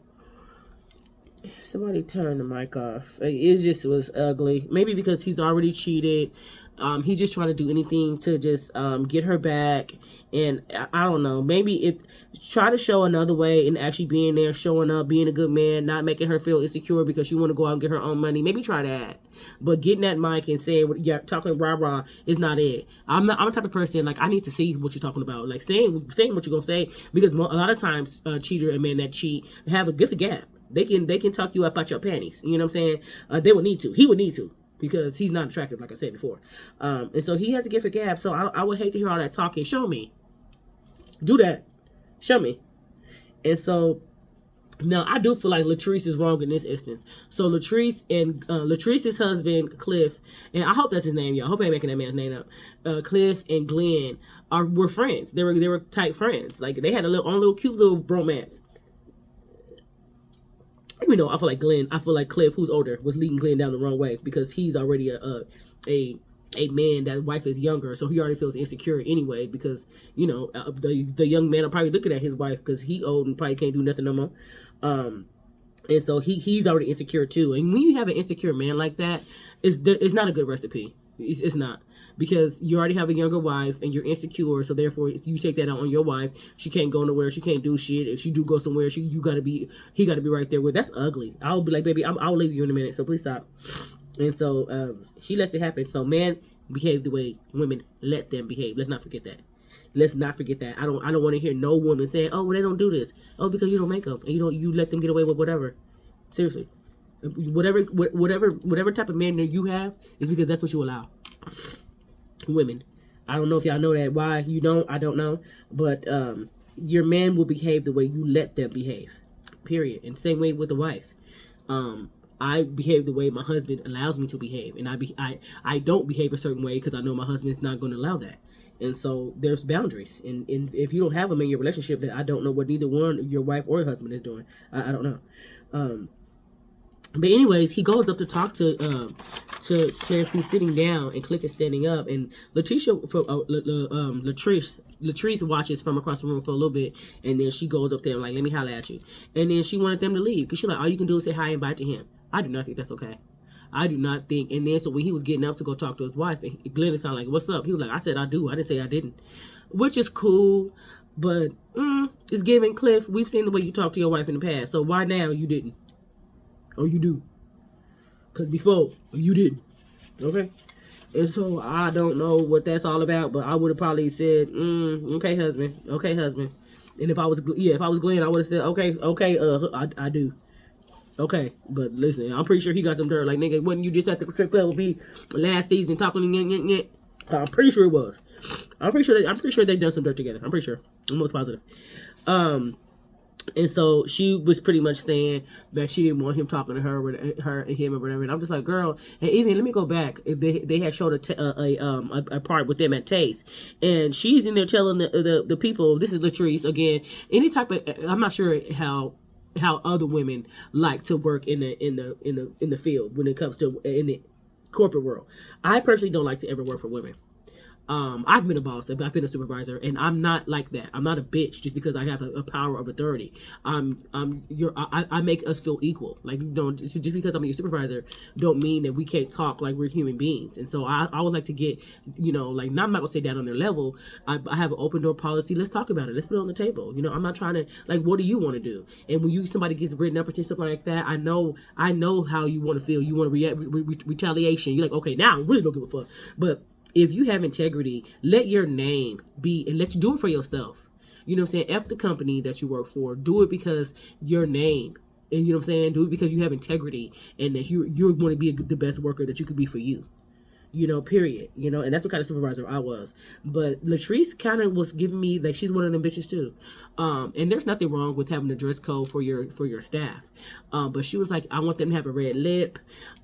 somebody turn the mic off. It just was ugly. Maybe because he's already cheated. He's just trying to do anything to just get her back. And I don't know. Maybe try to show another way and actually being there, showing up, being a good man, not making her feel insecure because you want to go out and get her own money. Maybe try that. But getting that mic and saying, yeah, talking rah-rah is not it. I'm the type of person, like, I need to see what you're talking about. Like, saying what you're going to say. Because a lot of times, cheater and men that cheat have a good gap. They can talk you up out your panties. You know what I'm saying? They would need to. He would need to. Because he's not attractive, like I said before. And so he has a gift of gab. So I would hate to hear all that talking. Show me. Do that. Show me. And so now I do feel like Latrice is wrong in this instance. So Latrice and Latrice's husband Cliff, and I hope that's his name, y'all. I hope I ain't making that man's name up. Cliff and Glenn were friends. They were tight friends. Like they had a little cute little bromance. You know, I feel like Cliff, who's older, was leading Glenn down the wrong way because he's already a man that wife is younger, so he already feels insecure anyway because you know the young man are probably looking at his wife because he old and probably can't do nothing no more. And so he's already insecure too. And when you have an insecure man like that, it's not a good recipe. It's not, because you already have a younger wife and you're insecure. So therefore, if you take that out on your wife, she can't go nowhere. She can't do shit. If she do go somewhere, he got to be right there with. That's ugly. I'll be like, baby, I'll leave you in a minute. So please stop. And so she lets it happen. So men behave the way women let them behave. Let's not forget that. Let's not forget that. I don't want to hear no woman saying, "Oh, well, they don't do this. Oh, because you don't make them and you let them get away with whatever." Seriously, whatever type of man that you have is because that's what you allow. Women, I don't know if y'all know that. Why you don't, I don't know. But your man will behave the way you let them behave. Period. And same way with the wife. I behave the way my husband allows me to behave, and I don't behave a certain way because I know my husband's not going to allow that. And so there's boundaries, and if you don't have them in your relationship, then I don't know what neither one, your wife or your husband, is doing. I don't know. But anyways, he goes up to talk to Cliff, who's sitting down, and Cliff is standing up, and Latrice watches from across the room for a little bit, and then she goes up there and like, let me holler at you, and then she wanted them to leave because she's like, all you can do is say hi and bye to him. I do not think that's okay. I do not think. And then so when he was getting up to go talk to his wife, and Glenn is kind of like, what's up? He was like, I said I do. I didn't say I didn't. Which is cool, but it's giving. Cliff, we've seen the way you talk to your wife in the past, so why now you didn't? Or you do? Because before, you didn't. Okay? And so I don't know what that's all about, but I would have probably said, okay, husband. Okay, husband. And if I was Glenn, I would have said, okay, I do. Okay, but listen, I'm pretty sure he got some dirt. Like, nigga, wasn't you just at the strip club with me last season talking? I'm pretty sure it was. I'm pretty sure they've done some dirt together. I'm pretty sure. I'm most positive. And so she was pretty much saying that she didn't want him talking to her and him or whatever. And I'm just like, girl. And even let me go back. They had showed a part with them at Taste, and she's in there telling the people. This is Latrice again. Any type of, I'm not sure how other women like to work in the field when it comes to in the corporate world. I personally don't like to ever work for women. I've been a boss, I've been a supervisor, and I'm not like that. I'm not a bitch just because I have a power of authority. I make us feel equal. Like, you know, just because I'm your supervisor don't mean that we can't talk like we're human beings. And so I would like to get, you know, like, now I'm not gonna say down on their level. I have an open door policy. Let's talk about it. Let's put it on the table. You know, I'm not trying to, like, what do you want to do? And when somebody gets written up or something like that, I know how you want to feel. You want to react retaliation. You're like, okay, now I really don't give a fuck. But if you have integrity, let your name be, and let you do it for yourself. You know what I'm saying? F the company that you work for. Do it because your name, and you know what I'm saying? Do it because you have integrity, and that you want to be the best worker that you could be for you. You know, period. You know, and that's what kind of supervisor I was. But Latrice kind of was giving me, like, she's one of them bitches too. And there's nothing wrong with having a dress code for your staff. But she was like, I want them to have a red lip.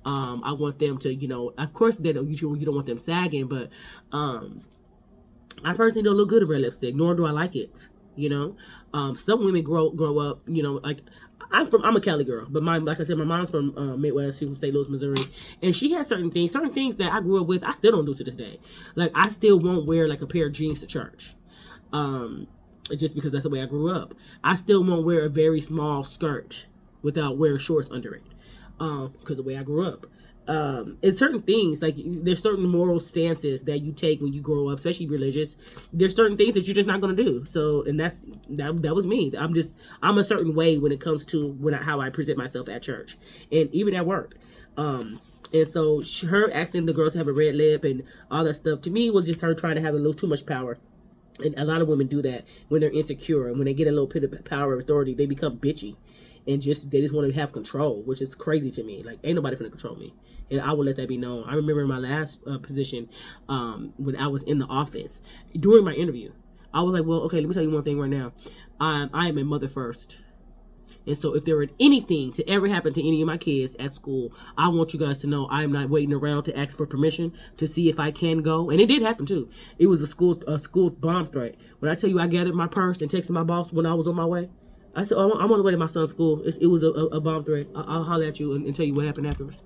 I want them to, you know, of course you don't want them sagging, but I personally don't look good in red lipstick, nor do I like it. You know, some women grow up, you know, like, I'm a Cali girl, but like I said, my mom's from Midwest. She from St. Louis, Missouri, and she has certain things that I grew up with. I still don't do to this day. Like, I still won't wear like a pair of jeans to church, just because that's the way I grew up. I still won't wear a very small skirt without wearing shorts under it, because of the way I grew up. It's certain things, like, there's certain moral stances that you take when you grow up, especially religious. There's certain things that you're just not going to do. So, and that was me. I'm a certain way when it comes to how I present myself at church and even at work. And so her asking the girls to have a red lip and all that stuff, to me, was just her trying to have a little too much power. And a lot of women do that when they're insecure, and when they get a little bit of power or authority, they become bitchy. And they just want to have control, which is crazy to me. Like, ain't nobody finna control me, and I will let that be known. I remember in my last position, when I was in the office during my interview, I was like, well, okay, let me tell you one thing right now. I am a mother first. And so if there were anything to ever happen to any of my kids at school, I want you guys to know I am not waiting around to ask for permission to see if I can go. And it did happen too. It was a school bomb threat. When I tell you I gathered my purse and texted my boss when I was on my way, I said, oh, I'm on the way to my son's school. It was a bomb threat. I'll holler at you and tell you what happened afterwards.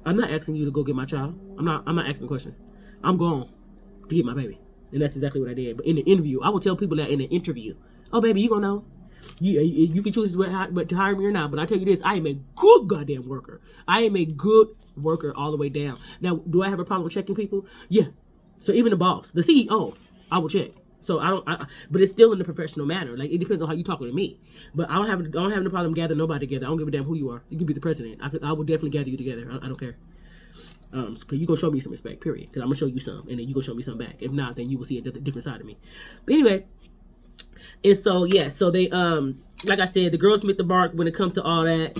I'm not asking you to go get my child. I'm not asking a question. I'm going to get my baby. And that's exactly what I did. But in the interview, I will tell people that in the interview, oh, baby, you going to know. You can choose to hire me or not, but I tell you this, I am a good goddamn worker. I am a good worker all the way down. Now, do I have a problem with checking people? Yeah. So even the boss, the CEO, I will check. So but it's still in a professional manner. Like, it depends on how you talking to me. But I don't have no problem gathering nobody together. I don't give a damn who you are. You could be the president. I will definitely gather you together. I don't care. Cause you gonna show me some respect, period. Cause I'm gonna show you some, and then you gonna show me some back. If not, then you will see a different side of me. But anyway. And so, yeah, so they, like I said, the girls meet the mark when it comes to all that.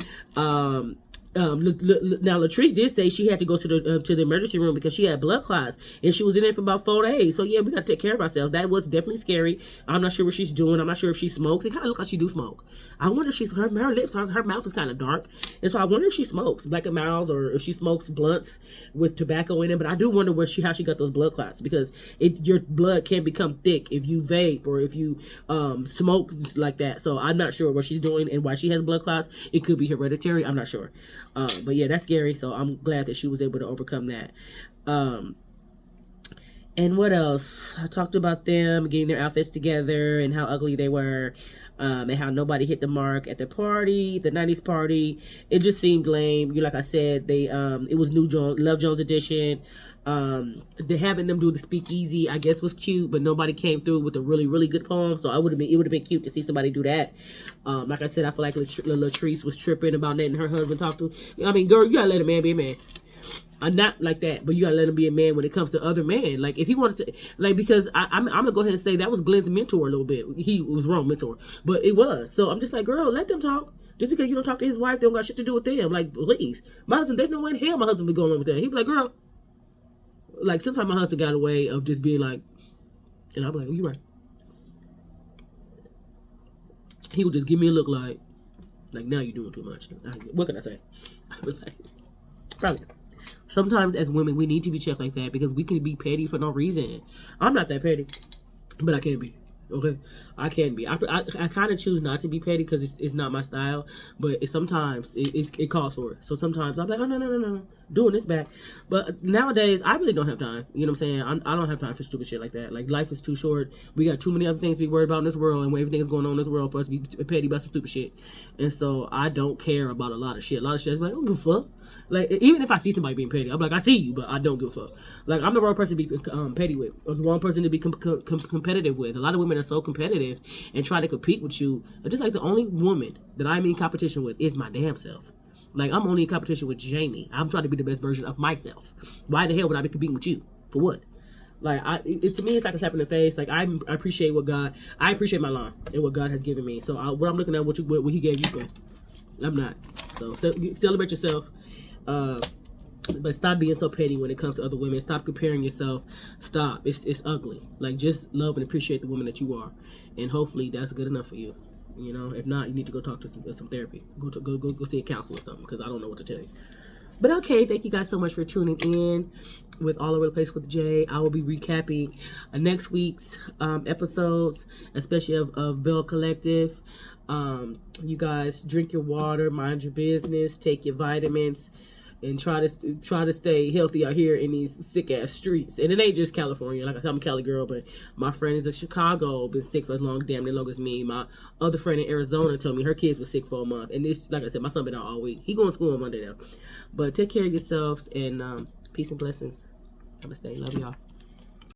Now Latrice did say she had to go to the emergency room because she had blood clots and she was in there for about 4 days. So yeah, we got to take care of ourselves. That was definitely scary. I'm not sure what she's doing. I'm not sure if she smokes. It kind of looks like she do smoke. I wonder if she's her lips, her mouth is kind of dark, and so I wonder if she smokes Black and Miles or if she smokes blunts with tobacco in it. But I do wonder how she got those blood clots, because your blood can become thick if you vape or if you smoke like that. So I'm not sure what she's doing and why she has blood clots. It could be hereditary. I'm not sure. But yeah, that's scary. So I'm glad that she was able to overcome that. And what else? I talked about them getting their outfits together and how ugly they were, and how nobody hit the mark at the party, the 90s party. It just seemed lame. Like I said, it was Love Jones edition. They having them do the speakeasy, I guess, was cute, but nobody came through with a really, really good poem. So it would have been cute to see somebody do that. Like I said, I feel like Latrice was tripping about letting her husband talk to. I mean, girl, you gotta let a man be a man. I'm not like that, but you gotta let him be a man when it comes to other men. Like, if he wanted to, like, because I'm gonna go ahead and say that was Glenn's mentor a little bit. He was wrong mentor, but it was. So I'm just like, girl, let them talk. Just because you don't talk to his wife, they don't got shit to do with them. Like, please, my husband, there's no way in hell my husband would be going on with that. He'd be like, girl. Like, sometimes my husband got a way of just being like, and I'm like, oh, you're right. He would just give me a look like now you're doing too much. What can I say? I was like, probably. Sometimes as women, we need to be checked like that because we can be petty for no reason. I'm not that petty, but I can be. Okay, I can be. I kind of choose not to be petty because it's not my style. But sometimes it calls for it. So sometimes I'm like, oh no, doing this back. But nowadays I really don't have time. You know what I'm saying? I don't have time for stupid shit like that. Like, life is too short. We got too many other things to be worried about in this world, and everything is going on in this world for us to be petty about some stupid shit. And so I don't care about a lot of shit. A lot of shit is like, I don't give a fuck. Like, even if I see somebody being petty, I'm like, I see you, but I don't give a fuck. Like, I'm the wrong person to be petty with, or the wrong person to be competitive with. A lot of women are so competitive and try to compete with you. Just like the only woman that I'm in competition with is my damn self. Like, I'm only in competition with Jamie. I'm trying to be the best version of myself. Why the hell would I be competing with you? For what? Like, to me, it's like a slap in the face. Like, I appreciate I appreciate my line and what God has given me. So what I'm looking at, what He gave you, I'm not. So celebrate yourself. But stop being so petty when it comes to other women. Stop comparing yourself. Stop. It's ugly. Like, just love and appreciate the woman that you are, and hopefully that's good enough for you. You know, if not, you need to go talk to some therapy. Go see a counselor or something, because I don't know what to tell you. But okay, thank you guys so much for tuning in with All Over the Place with Jay. I will be recapping next week's episodes, especially of Bell Collective. You guys drink your water, mind your business, take your vitamins, and try to stay healthy out here in these sick ass streets. And it ain't just California. Like I said, I'm a Cali girl, but my friend is in Chicago, been sick for as long as me. My other friend in Arizona told me her kids were sick for a month. And this, like I said, my son been out all week. He going to school on Monday now. But take care of yourselves, and peace and blessings. Namaste. Love y'all.